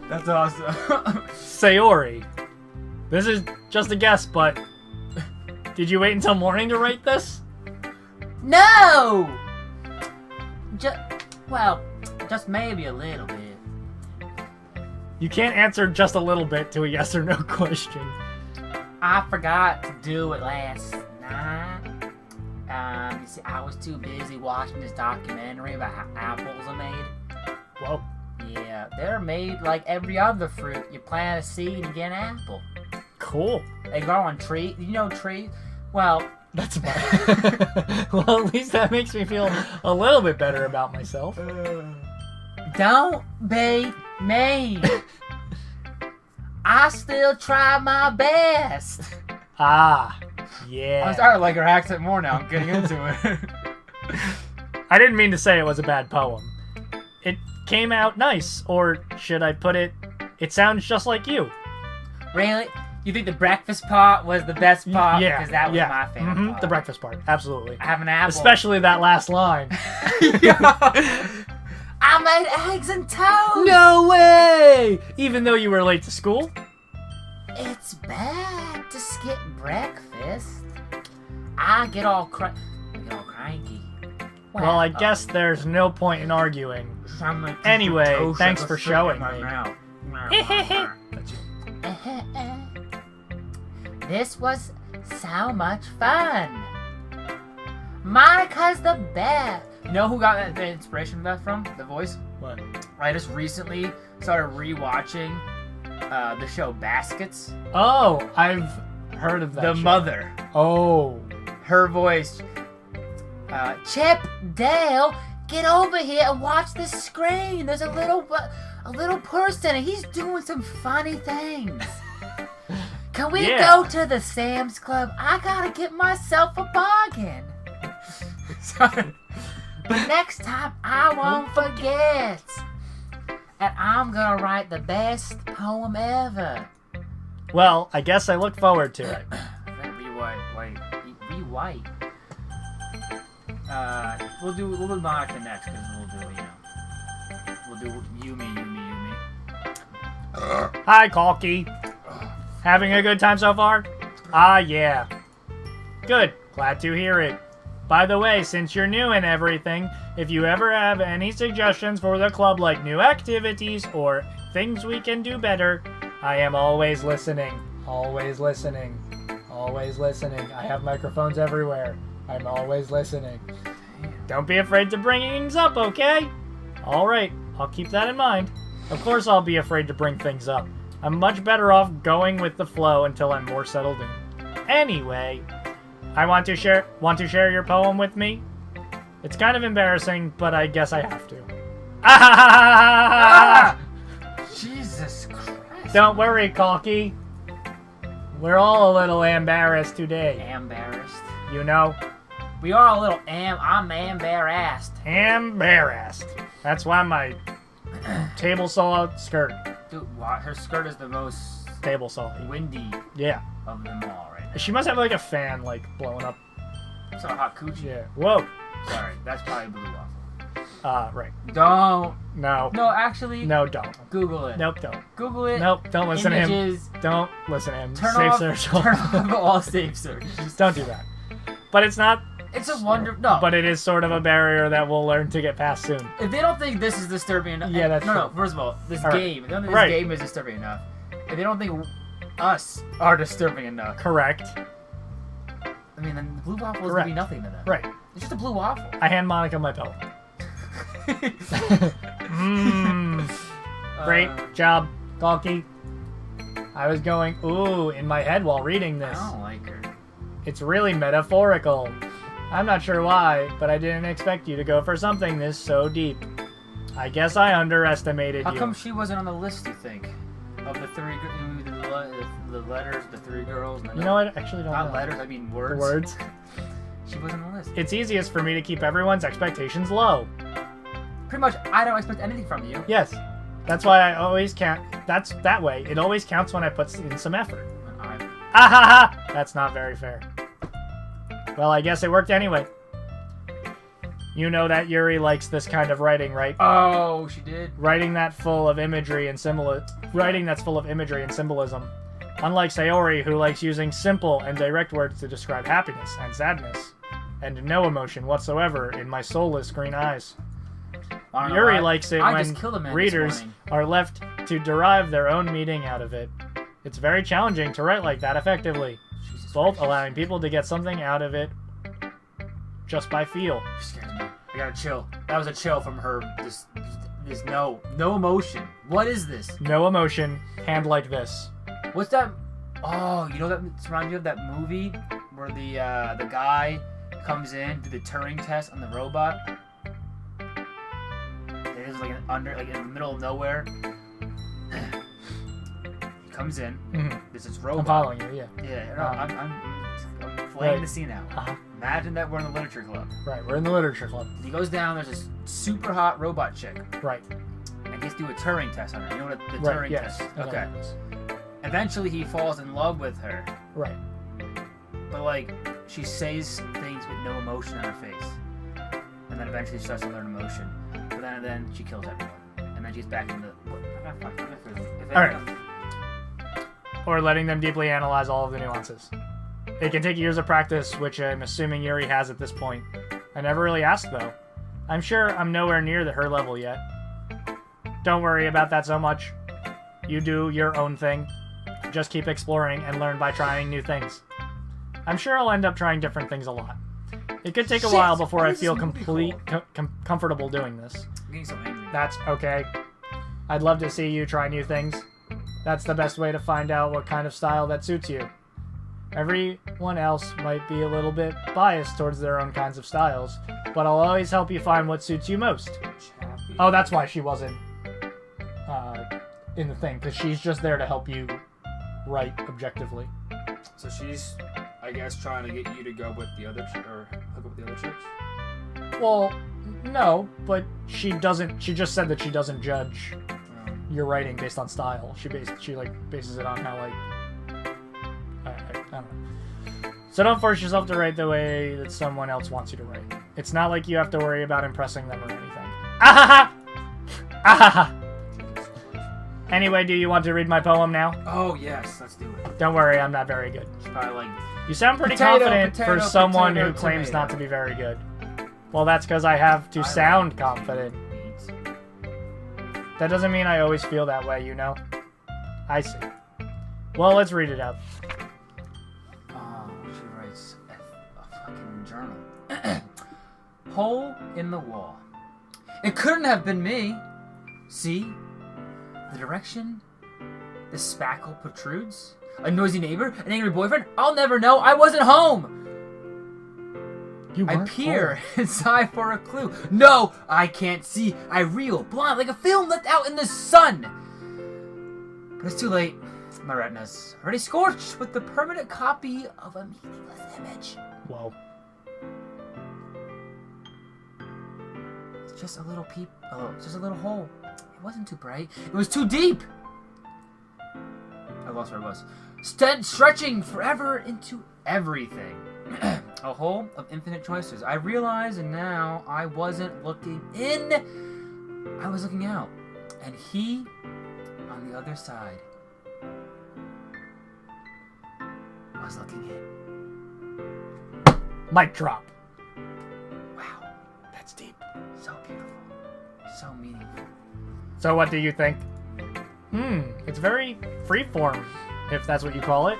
That's awesome. Sayori. This is just a guess, but did you wait until morning to write this? No! Just maybe a little bit. You can't answer just a little bit to a yes or no question. I forgot to do it last night. You see, I was too busy watching this documentary about how apples are made. Whoa. Yeah, they're made like every other fruit. You plant a seed and get an apple. Cool. They grow on trees. You know trees? Well, That's about Well, at least that makes me feel a little bit better about myself. don't be mean. I still try my best. Ah. Yeah. I'm starting to like her accent more now. I'm getting into it. I didn't mean to say it was a bad poem. It came out nice, or should I put it, it sounds just like you. Really? You think the breakfast part was the best part? Yeah, Because that was my favorite part. The breakfast part, absolutely. I have an apple. Especially that last line. I made eggs and toast. No way! Even though you were late to school? It's bad to skip breakfast. I get all cranky. Well, I guess there's no point in arguing. Anyway, thanks for showing me. That's you. This was so much fun. Monica's the best. You know who got the inspiration for that from? The voice? What? I just recently started rewatching the show Baskets. Oh, I've heard of that. The show. mother. Oh. Her voice. Chip, Dale, get over here and watch the screen. There's a little person and he's doing some funny things. Can we go to the Sam's Club? I gotta get myself a bargain. But next time I won't forget. And I'm gonna write the best poem ever. Well, I guess I look forward to it. Be white. We'll do Monica next because we'll do Yumi. Hi, Kalki. Having a good time so far? Ah, yeah. Good. Glad to hear it. By the way, since you're new and everything, if you ever have any suggestions for the club, like new activities or things we can do better, I am always listening. Always listening. Always listening. I have microphones everywhere. I'm always listening. Don't be afraid to bring things up, okay? Alright, I'll keep that in mind. Of course I'll be afraid to bring things up. I'm much better off going with the flow until I'm more settled in. Anyway, I want to share your poem with me? It's kind of embarrassing, but I guess I have to. Ah! Jesus Christ. Don't worry, Kalki. We're all a little embarrassed today. Embarrassed. You know? We are a little I'm embarrassed. Embarrassed. That's why my table saw skirt. Dude, her skirt is the most Table saw. windy Yeah. of them all right now. She must have like a fan like blowing up. It's a hot coochie. Yeah. Whoa. Sorry, that's probably blue waffle. Right. Don't. No. No, actually. No, don't. Google it. Nope, don't. Google it. Nope, don't listen Images. to him. Don't listen to him. Turn Safe off. search. Turn off all safe search. Don't do that. But it's not. It's a wonder. No. But it is sort of a barrier that we'll learn to get past soon. If they don't think this is disturbing enough. Yeah, that's no. true. No. First of all, this All right. game. If they don't think Right. this game is disturbing enough. If they don't think us are disturbing enough. Correct. I mean, then the blue waffle is gonna Correct. be nothing to them. Right. It's just a blue waffle. I hand Monica my pillow. Great job, Doki. I was going, ooh, in my head while reading this. I don't like her. It's really metaphorical. I'm not sure why, but I didn't expect you to go for something this so deep. I guess I underestimated How you. come she wasn't on the list, you think? Of the three, the letters, the three girls. And the You know what? I actually don't Not know. letters, I mean words. The words. She wasn't on the list. It's easiest for me to keep everyone's expectations low. Pretty much, I don't expect anything from you. Yes. That's why I always count. That's that way. It always counts when I put in some effort. Ah ha ha! That's not very fair. Well, I guess it worked anyway. You know that Yuri likes this kind of writing, right? Oh, she did. Writing that's full of imagery and symbolism. Unlike Sayori, who likes using simple and direct words to describe happiness and sadness, and no emotion whatsoever in my soulless green eyes. I don't know Yuri why. likes it I when just killed a man readers this morning. are left to derive their own meaning out of it. It's very challenging to write like that effectively, Jesus both Christ. allowing people to get something out of it just by feel. She scares me. I gotta chill. That was a chill from her. This no emotion. What is this? No emotion, hand like this. What's that? Oh, you know that reminds me of that movie where the guy comes in to the Turing test on the robot. It is like in the middle of nowhere. He comes in. There's this robot. I'm following you, yeah. Yeah, no, I'm flaying Right. the scene out. Uh-huh. Imagine that we're in the literature club. Right, we're in the literature club. He goes down. There's this super hot robot chick, Right. and he has to do a Turing test on her. You know what the Right, Turing yes. test? I know Okay. what it is. Eventually, he falls in love with her, Right. but like she says things with no emotion on her face, and then eventually she starts to learn emotion. But then she kills everyone, and then she's back in the. All right. Or letting them deeply analyze all of the nuances. It can take years of practice, which I'm assuming Yuri has at this point. I never really asked, though. I'm sure I'm nowhere near her level yet. Don't worry about that so much. You do your own thing. Just keep exploring and learn by trying new things. I'm sure I'll end up trying different things a lot. It could take a while before I feel comfortable doing this. I'm getting so angry. That's okay. I'd love to see you try new things. That's the best way to find out what kind of style that suits you. Everyone else might be a little bit biased towards their own kinds of styles, but I'll always help you find what suits you most. Chappy. Oh, that's why she wasn't in the thing, because she's just there to help you write objectively. So she's, I guess, trying to get you to go with the other or hook up with the other chicks. Well, no, but she doesn't. She just said that she doesn't judge your writing based on style. She bases it on how I don't know. So don't force yourself to write the way that someone else wants you to write. It's not like you have to worry about impressing them or anything. Ahaha! Ahaha! Anyway, do you want to read my poem now? Oh yes, let's do it. Don't worry, I'm not very good. She's probably like, You sound pretty Potato, confident potato, for someone potato, who claims tomato. not to be very good. Well, that's because I have to sound confident. That doesn't mean I always feel that way, you know? I see. Well, let's read it out. Oh, she writes a fucking journal. Hole in the wall. It couldn't have been me. See? The direction the spackle protrudes? A noisy neighbor? An angry boyfriend? I'll never know. I wasn't home. I peer inside for a clue. No, I can't see. I reel, blind, like a film left out in the sun. But it's too late. My retina's already scorched with the permanent copy of a meaningless image. Whoa. It's just a little peep. Oh, it's just a little hole. It wasn't too bright. It was too deep. I lost where I was. Stretching forever into everything. A hole of infinite choices. I realized, and now I wasn't looking in. I was looking out. And he, on the other side, was looking in. Mic drop. Wow. That's deep. So beautiful. So meaningful. So what do you think? It's very freeform, if that's what you call it.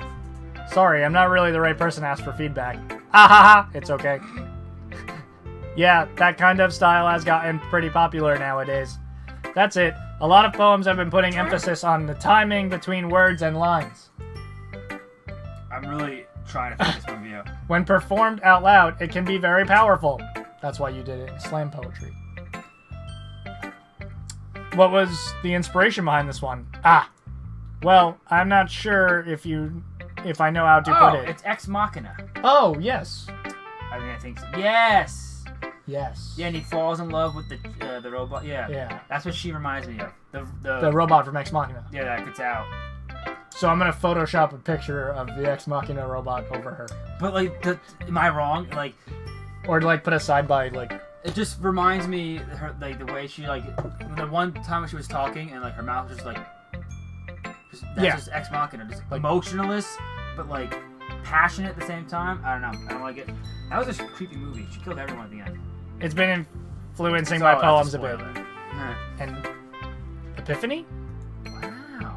Sorry, I'm not really the right person to ask for feedback. Ahaha, it's okay. Yeah, that kind of style has gotten pretty popular nowadays. That's it. A lot of poems have been putting emphasis on the timing between words and lines. I'm really trying to think this movie out. When performed out loud, it can be very powerful. That's why you did it in slam poetry. What was the inspiration behind this one? Well, I'm not sure if I know how to put it. It's Ex Machina. Oh, yes. I think so. Yes! Yes. Yeah, and he falls in love with the robot. Yeah. Yeah. That's what she reminds me of. The robot from Ex Machina. Yeah, that gets out. So I'm gonna Photoshop a picture of the Ex Machina robot over her. But, like, am I wrong? Like, Or, like, put a side by, like... it just reminds me, her, like, the way she, like, the one time when she was talking and, like, her mouth was just, like... That's just Ex Machina. Just Like, emotionless, but, like, passionate at the same time. I don't know. I don't like it. That was a creepy movie. She killed everyone at the end. It's been influencing So, my that's poems a spoiler. bit. Alright. And... Epiphany? Wow.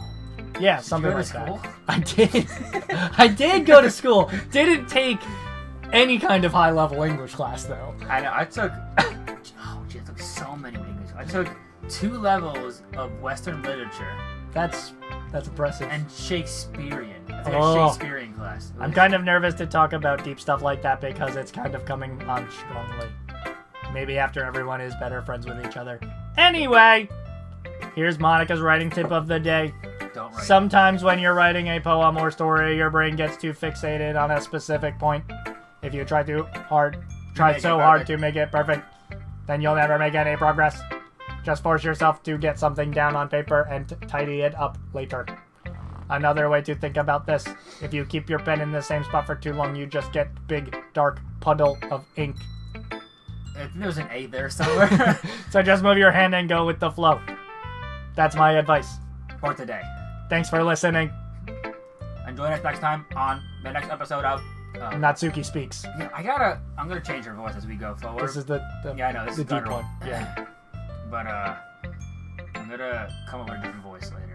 Yeah, Did something you go like to that. school? I did. I did go to school. Didn't take any kind of high-level English class, though. I know. I took... Oh, gee, I took so many English. I took 2 levels of Western literature That's impressive. and Shakespearean. I took Oh. a Shakespearean class. It I'm was- kind of nervous to talk about deep stuff like that because it's kind of coming on strongly. Maybe after everyone is better friends with each other. Anyway, here's Monica's writing tip of the day. Don't write. Sometimes when you're writing a poem or story, your brain gets too fixated on a specific point. If you try so hard to make it perfect, then you'll never make any progress. Just force yourself to get something down on paper and tidy it up later. Another way to think about this, if you keep your pen in the same spot for too long, you just get big, dark puddle of ink. I think there was an A there somewhere. So just move your hand and go with the flow. That's my advice. For today. Thanks for listening. And join us next time on the next episode of Natsuki speaks. Yeah, I'm gonna change her voice as we go forward. This is the Yeah, I know, this the is deep guttural. one. Yeah. But, I'm gonna come up with a different voice later.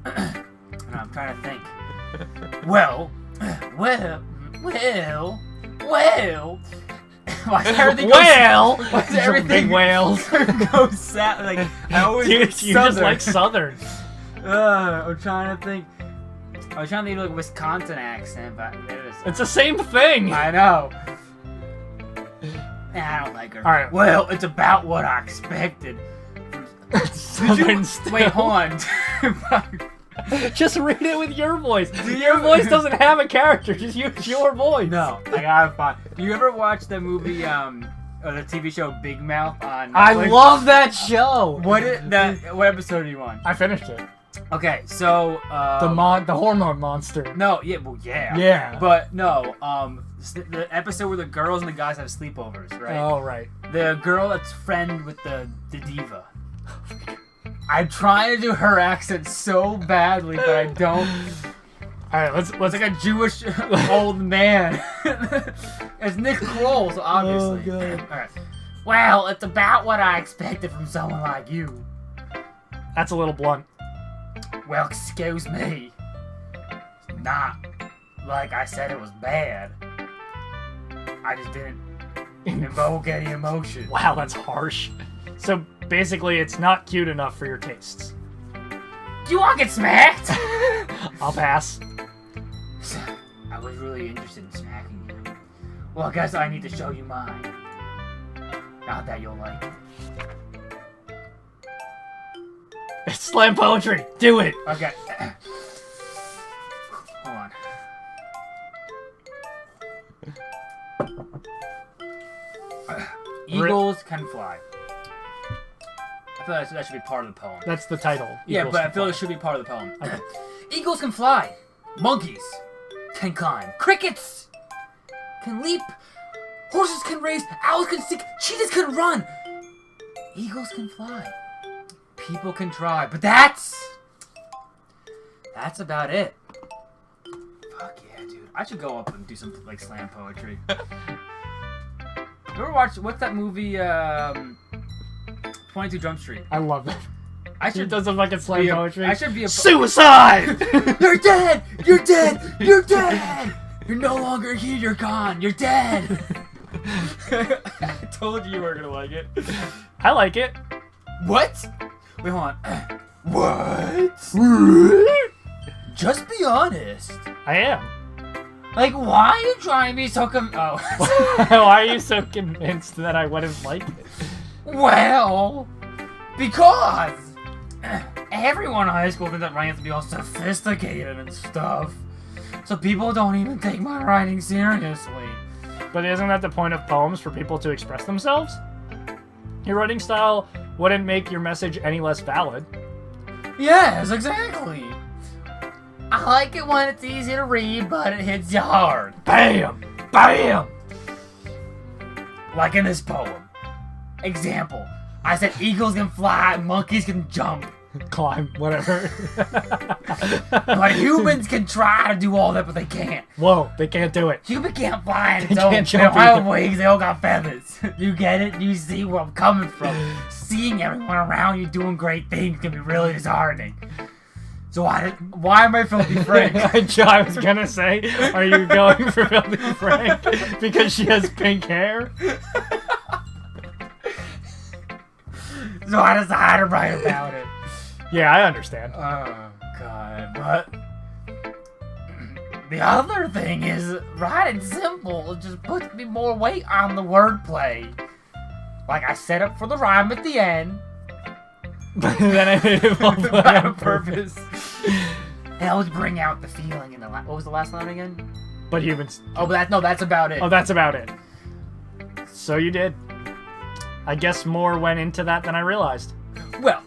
And I'm trying to think. Well. Why is everything Whale! Why is everything Big whales. goes sad? Like, I always Dude, think you just Southern. like Southern. I'm trying to think. I was trying to think like a Wisconsin accent, but it is. It's the same thing. I know. I don't like her. All right. Well, it's about what I expected. Southern still. Wait, hold on. Just read it with your voice. Your voice doesn't have a character. Just use your voice. No, I gotta find. Do you ever watch the movie, or the TV show Big Mouth on I Netflix? love that show. What episode are you on? I finished it. Okay, so The hormone monster. No, yeah, well, yeah. Yeah. But no, the episode where the girls and the guys have sleepovers, right? Oh right. The girl that's friend with the diva. I'm trying to do her accent so badly, but I don't. All right, let's It's like a Jewish old man. It's Nick Kroll, so obviously. Oh, God. All right. Well, it's about what I expected from someone like you. That's a little blunt. Well, excuse me. It's not like I said it was bad. I just didn't invoke any emotion. Wow, that's harsh. So basically, it's not cute enough for your tastes. Do you want to get smacked? I'll pass. I was really interested in smacking you. Well, I guess I need to show you mine. Not that you'll like it. It's slam poetry. Do it. Okay. Hold on. Eagles can fly. I feel like that should be part of the poem. That's the title. Yeah, Equals but I to feel fly. it should be part of the poem. Okay. Eagles can fly. Monkeys can climb. Crickets can leap. Horses can race. Owls can seek. Cheetahs can run. Eagles can fly. People can try. But that's about it. Fuck yeah, dude. I should go up and do some like slam poetry. You ever watch, what's that movie, 22 Jump Street? I love it. I He should does a fucking slam poetry. I should be a Suicide! You're dead! You're dead! You're dead! You're no longer here, you're gone! You're dead! I told you were gonna like it. I like it. What? Wait, hold on. What? Just be honest. I am. Like, why are you trying to be so Why are you so convinced that I wouldn't like it? Well, because everyone in high school thinks that writing has to be all sophisticated and stuff. So people don't even take my writing seriously. But isn't that the point of poems, for people to express themselves? Your writing style wouldn't make your message any less valid. Yes, exactly. I like it when it's easy to read, but it hits you hard. Bam! Bam! Like in this poem. Example. I said eagles can fly, monkeys can jump, Climb, whatever. but humans can try to do all that, but they can't. Whoa, they can't do it. Human can't fly on They its own. can't They jump don't have either. wings, they all got feathers. You get it? You see where I'm coming from. Seeing everyone around you doing great things can be really disheartening. So why am I Filthy Frank? I was gonna say, are you going for Filthy Frank because she has pink hair? So I decided to write about it. Yeah, I understand. Oh, God. But the other thing is, writing simple just puts me more weight on the wordplay. Like, I set up for the rhyme at the end. But then I made it all play on purpose. It helps bring out the feeling in the what was the last line again? But humans. Oh, but that's about it. Oh, that's about it. So you did. I guess more went into that than I realized. Well,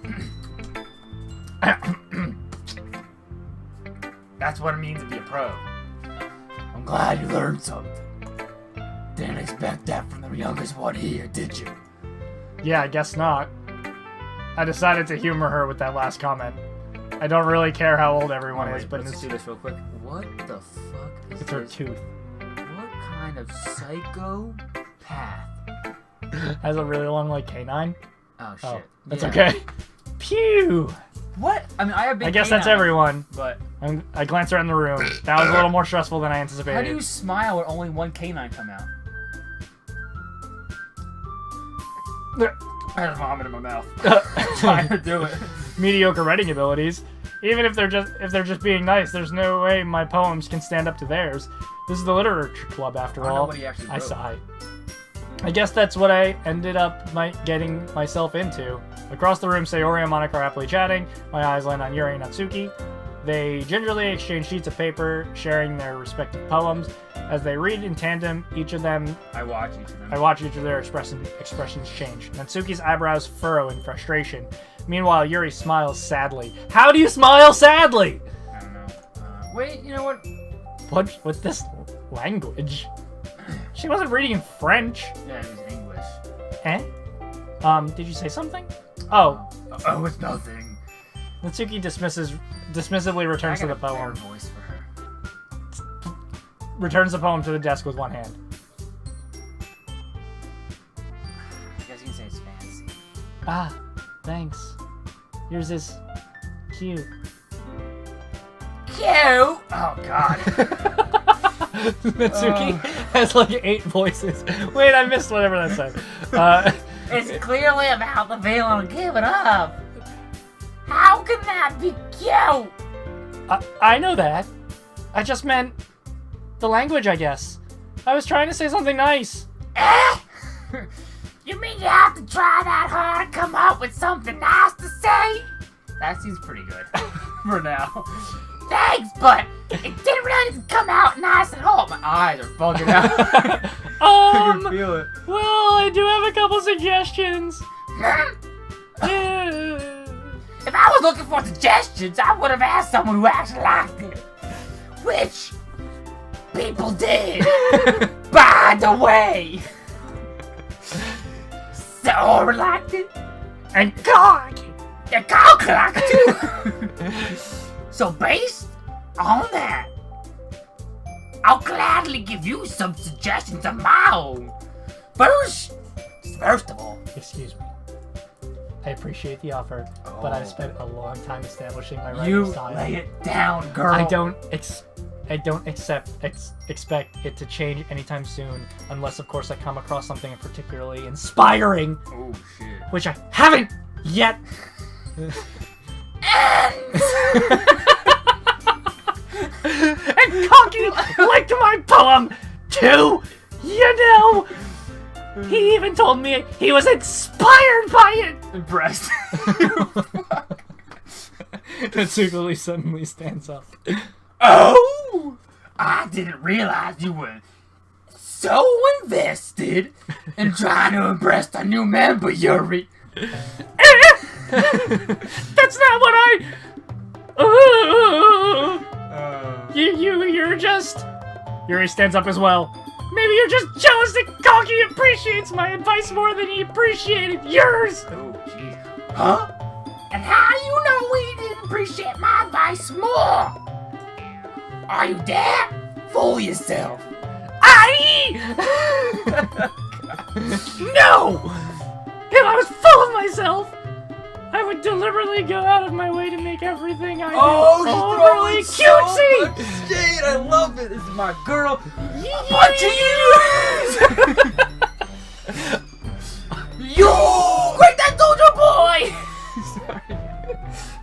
that's what it means to be a pro. I'm glad you learned something. Didn't expect that from the youngest one here, did you? Yeah, I guess not. I decided to humor her with that last comment. I don't really care how old everyone is, but let's do this real quick. What the fuck is it's her this? tooth. What kind of psychopath? Has a really long, like, canine. Oh shit. Oh, that's Yeah. okay. Pew! What? I mean, I have big I guess that's canines, everyone. But I glanced around the room. That was a little more stressful than I anticipated. how do you smile when only one canine come out? I had vomit in my mouth. Trying to do it. Mediocre writing abilities. Even if they're just being nice, there's no way my poems can stand up to theirs. This is the literature club, after I know all. what he actually I wrote. sigh. I guess that's what I ended up getting myself into. Across the room, Sayori and Monica are happily chatting. My eyes land on Yuri and Natsuki. They gingerly exchange sheets of paper, sharing their respective poems. As they read in tandem, I watch each of their expressions change. Natsuki's eyebrows furrow in frustration. Meanwhile, Yuri smiles sadly. How do you smile sadly? I don't know. Wait, you know what? What's this language? She wasn't reading in French. Yeah, it was English. Eh? Did you say something? Oh. Oh, it's nothing. Natsuki dismissively returns to the poem. Voice for her. Returns the poem to the desk with one hand. I guess you can say it's fancy. Ah, thanks. Yours is cute. Cute! Oh, God. Natsuki has like 8 voices. Wait, I missed whatever that said. It's clearly about the feeling of giving up. How can that be cute? I know that. I just meant the language, I guess. I was trying to say something nice. You mean you have to try that hard to come up with something nice to say? That seems pretty good. For now. Thanks, but it didn't really come out nice at all. My eyes are bugging out. I can feel it. Well, I do have a couple suggestions. Yeah. If I was looking for suggestions, I would have asked someone who actually liked it. Which people did. By the way. So liked it. And God! The cock liked it too. So based on that, I'll gladly give you some suggestions of my own. First of all, Excuse me. I appreciate the offer, but I've spent a long time establishing my writing you style. lay it down, girl. I don't expect it to change anytime soon, unless of course I come across something particularly inspiring, Oh, shit. which I haven't yet. And Conky liked my poem too, you know. He even told me he was inspired by it. Impressed. Natsuki suddenly stands up. Oh! I didn't realize you were so invested in trying to impress the new member, Yuri. That's not what I. You're just. Yuri stands up as well. Maybe you're just jealous that Conky appreciates my advice more than he appreciated yours. Oh, jeez. Huh? And how do you know he didn't appreciate my advice more? Are you there? Fool yourself. No! If I was full of myself, I would deliberately go out of my way to make everything I do overly cutesy! Shade, I love it. This is my girl. What you You great that soldier boy! Sorry.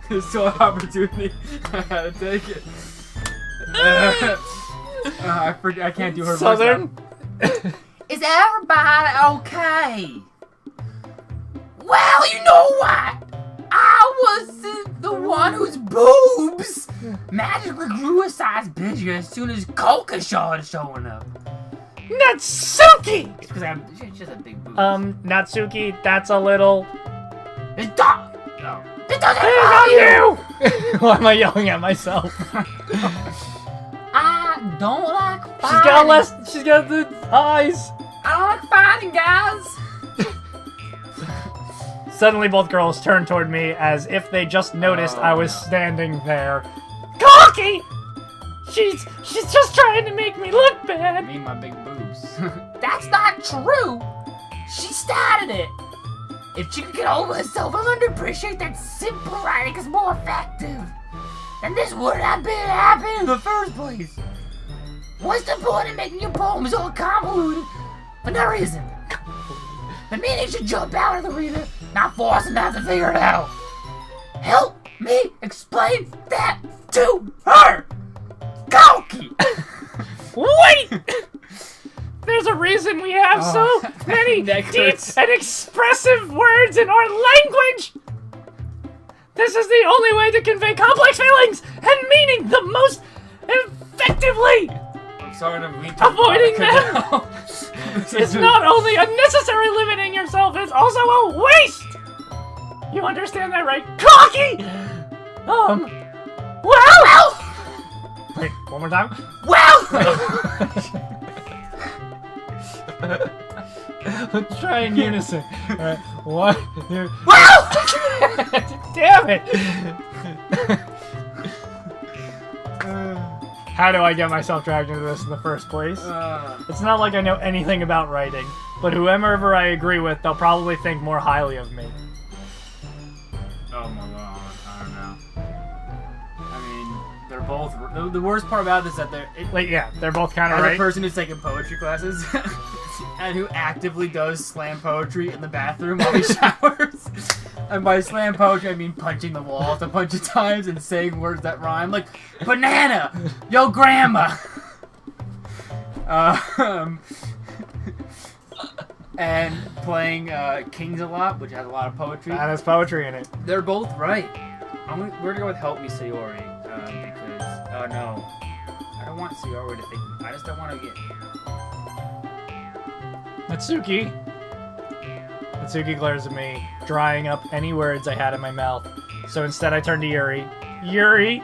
It's so an opportunity. I had to take it. I can't do her Southern? voice Is everybody okay? Well, you know what? I wasn't the one whose boobs magically grew a size bigger as soon as Coca started showing up. Natsuki! It's because she's just a big boob. Natsuki, that's a little. It's dog. It doesn't Hey, involve not you. you! Why am I yelling at myself? I don't like fighting. She's got the eyes. I don't like fighting, guys. Suddenly, both girls turned toward me as if they just noticed I was standing there. Cocky! She's just trying to make me look I bad. mean my big boobs. That's not true. She started it. If she could get over herself, I'll underappreciate that simple writing is more effective. Then this wouldn't have been happening in the first place. What's the point of making your poems all convoluted for no reason? The meaning should jump out of the reader, not force him to have to figure it out. Help me explain that to her! Doki! Wait! There's a reason we have so many Neck deep hurts. and expressive words in our language! This is the only way to convey complex feelings and meaning the most effectively! I'm sorry to lean Avoiding them It's not only unnecessary limiting yourself, it's also a waste! You understand that, right? Cocky! Well! Wait, one more time? Let's try in unison. Alright, one, two. Damn it! How do I get myself dragged into this in the first place? It's not like I know anything about writing, but whoever I agree with, they'll probably think more highly of me. Oh my god, I don't know. I mean, they're both. The worst part about this is that they're. Like, yeah, they're both kind of As a right. person who's taking poetry classes and who actively does slam poetry in the bathroom while he showers. And by slam poetry, I mean punching the walls a bunch of times and saying words that rhyme, like banana, yo grandma. And playing Kings a lot, which has a lot of poetry. That has poetry in it. They're both right. We're gonna go with Help Me Sayori because no, I don't want Sayori to think. I just don't want to get. Natsuki. Natsuki glares at me, drying up any words I had in my mouth. So instead I turn to Yuri. Yuri!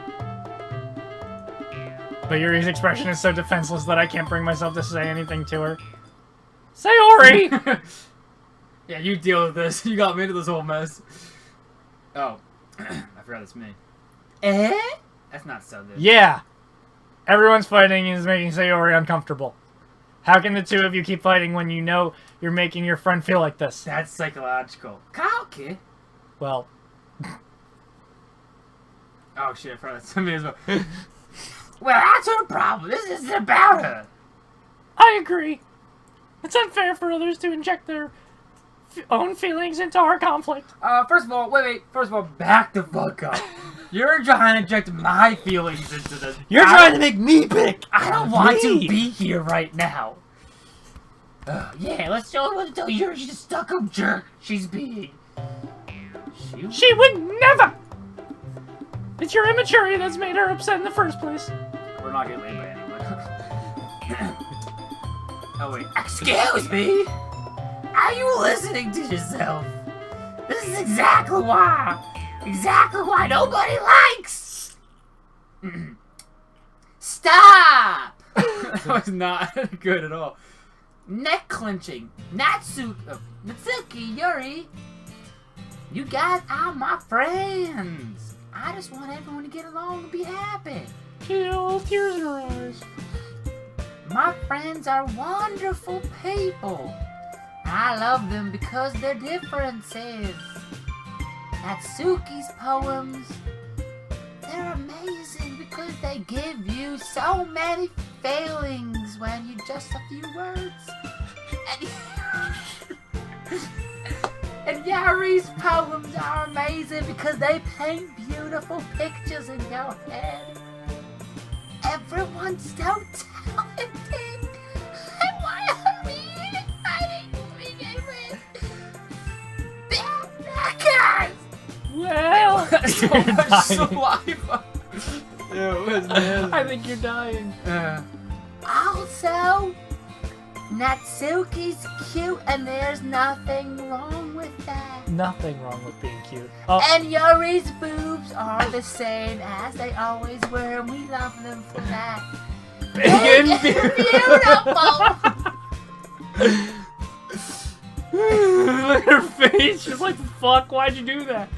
But Yuri's expression is so defenseless that I can't bring myself to say anything to her. Sayori! Yeah, you deal with this. You got me into this whole mess. Oh, I forgot it's me. That's not so good. Yeah! Everyone's fighting is making Sayori uncomfortable. How can the two of you keep fighting when you know you're making your friend feel like this? That's psychological. Cocky. Well, Oh shit, I forgot that's me as well. Well, that's her problem. This isn't about her. I agree. It's unfair for others to inject their own feelings into our conflict. First of all, wait. First of all, back the fuck up. You're trying to inject my feelings into this. You're trying to make me pick! I don't want to Me. be here right now. Yeah, let's show her what to tell you. She's a stuck-up jerk. She's being. She would never! It's your immaturity that's made her upset in the first place. We're not getting laid by anyone. Oh wait. Excuse me? Are you listening to yourself? This is exactly why. Exactly why nobody likes. Stop! That was not good at all. Neck clenching. Natsuki, Yuri. You guys are my friends. I just want everyone to get along and be happy. Kill tears in her eyes. My friends are wonderful people. I love them because they're differences. Natsuki's poems, they're amazing because they give you so many feelings when you just a few words. And Yari's poems are amazing because they paint beautiful pictures in your head. Everyone's so talented. And why are we even fighting to begin with? Backpackers! Well, So you're much dying. saliva. Ew, it was nasty. I think you're dying. Also, Natsuki's cute and there's nothing wrong with that. Nothing wrong with being cute. Oh, And Yuri's boobs are the same as they always were, and we love them for that. Big and Beautiful! Look at her face. She's like, fuck, why'd you do that?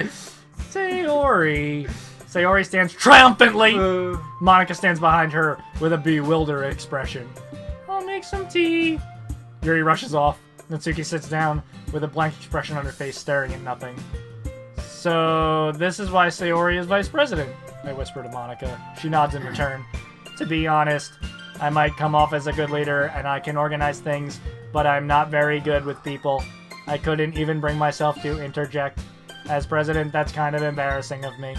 Sayori. Sayori stands triumphantly. Monica stands behind her with a bewildered expression. I'll make some tea. Yuri rushes off. Natsuki sits down with a blank expression on her face, staring at nothing. So, this is why Sayori is vice president, I whisper to Monica. She nods in return. To be honest, I might come off as a good leader and I can organize things, but I'm not very good with people. I couldn't even bring myself to interject. As president, that's kind of embarrassing of me.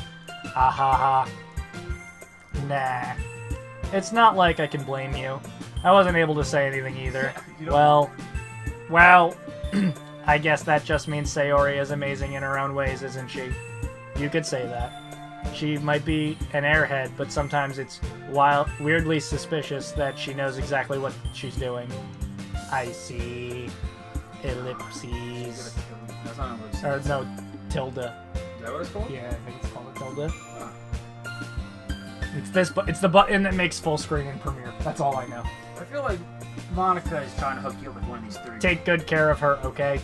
Ah ha ha. Nah. It's not like I can blame you. I wasn't able to say anything either. Well, I guess that just means Sayori is amazing in her own ways, isn't she? You could say that. She might be an airhead, but sometimes it's weirdly suspicious that she knows exactly what she's doing. I see. Ellipses. That's not ellipses. Or no, tilde. Is that what it's called? Yeah, I think it's called a tilde. It's this, but it's the button that makes full screen in Premiere. That's all I know. I feel like Monica is trying to hook you up with one of these three. Take good care of her, okay?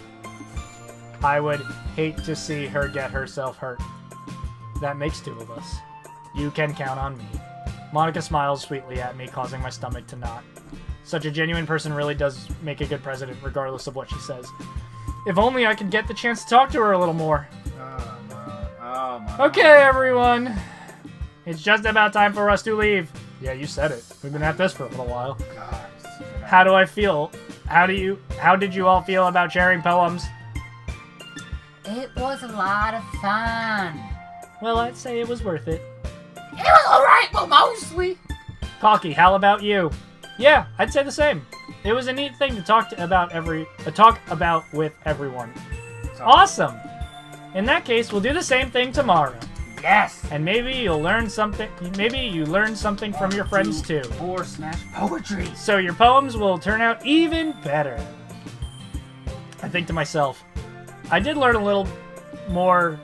I would hate to see her get herself hurt. That makes two of us. You can count on me. Monica smiles sweetly at me, causing my stomach to knot. Such a genuine person really does make a good president, regardless of what she says. If only I could get the chance to talk to her a little more. Oh my. Okay, everyone. It's just about time for us to leave. Yeah, you said it. We've been at this for a little while. God. How do I feel? How did you all feel about sharing poems? It was a lot of fun. Well, I'd say it was worth it. It was alright, but mostly. Kalki, how about you? Yeah, I'd say the same. It was a neat thing to talk about with everyone. Awesome. In that case, we'll do the same thing tomorrow. Yes. And maybe you'll learn something. Maybe you learn something from your friends too. Or smash poetry. So your poems will turn out even better. I think to myself, I did learn a little more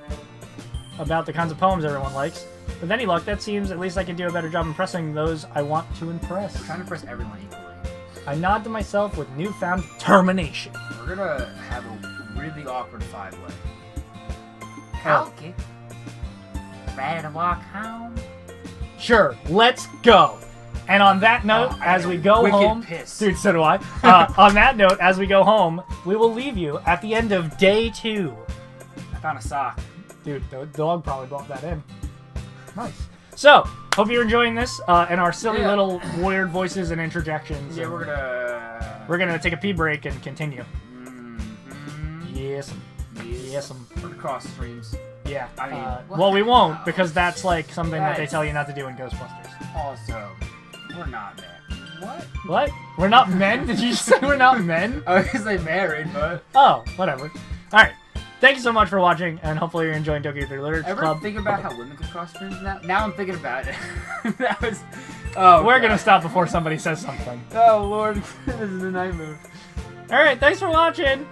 about the kinds of poems everyone likes. With any luck, that seems at least I can do a better job impressing those I want to impress. I'm trying to impress everyone equally. I nod to myself with newfound determination. We're gonna have a really awkward five-way. Okay. Ready to walk home? Sure, let's go. And on that note, as we go wicked home, pissed. dude, so do I. On that note, as we go home, we will leave you at the end of day 2. I found a sock. Dude, the dog probably brought that in. Nice. So, hope you're enjoying this and our silly little weird voices and interjections. Yeah, and we're gonna take a pee break and continue. Mm-hmm. Yes. We're gonna cross streams. Yeah. I mean, well, we won't because that's like something that they Guys. tell you not to do in Ghostbusters. Also, we're not men. What? What? We're not men? Did you just say we're not men? I was gonna say married, but Oh, whatever. Alright. Thank you so much for watching, and hopefully you're enjoying Doki Doki Literature ever Club. think about how women can cross streams now? Now I'm thinking about it. That was. Oh. We're God. gonna stop before somebody says something. Oh Lord, this is a nightmare. Alright, thanks for watching!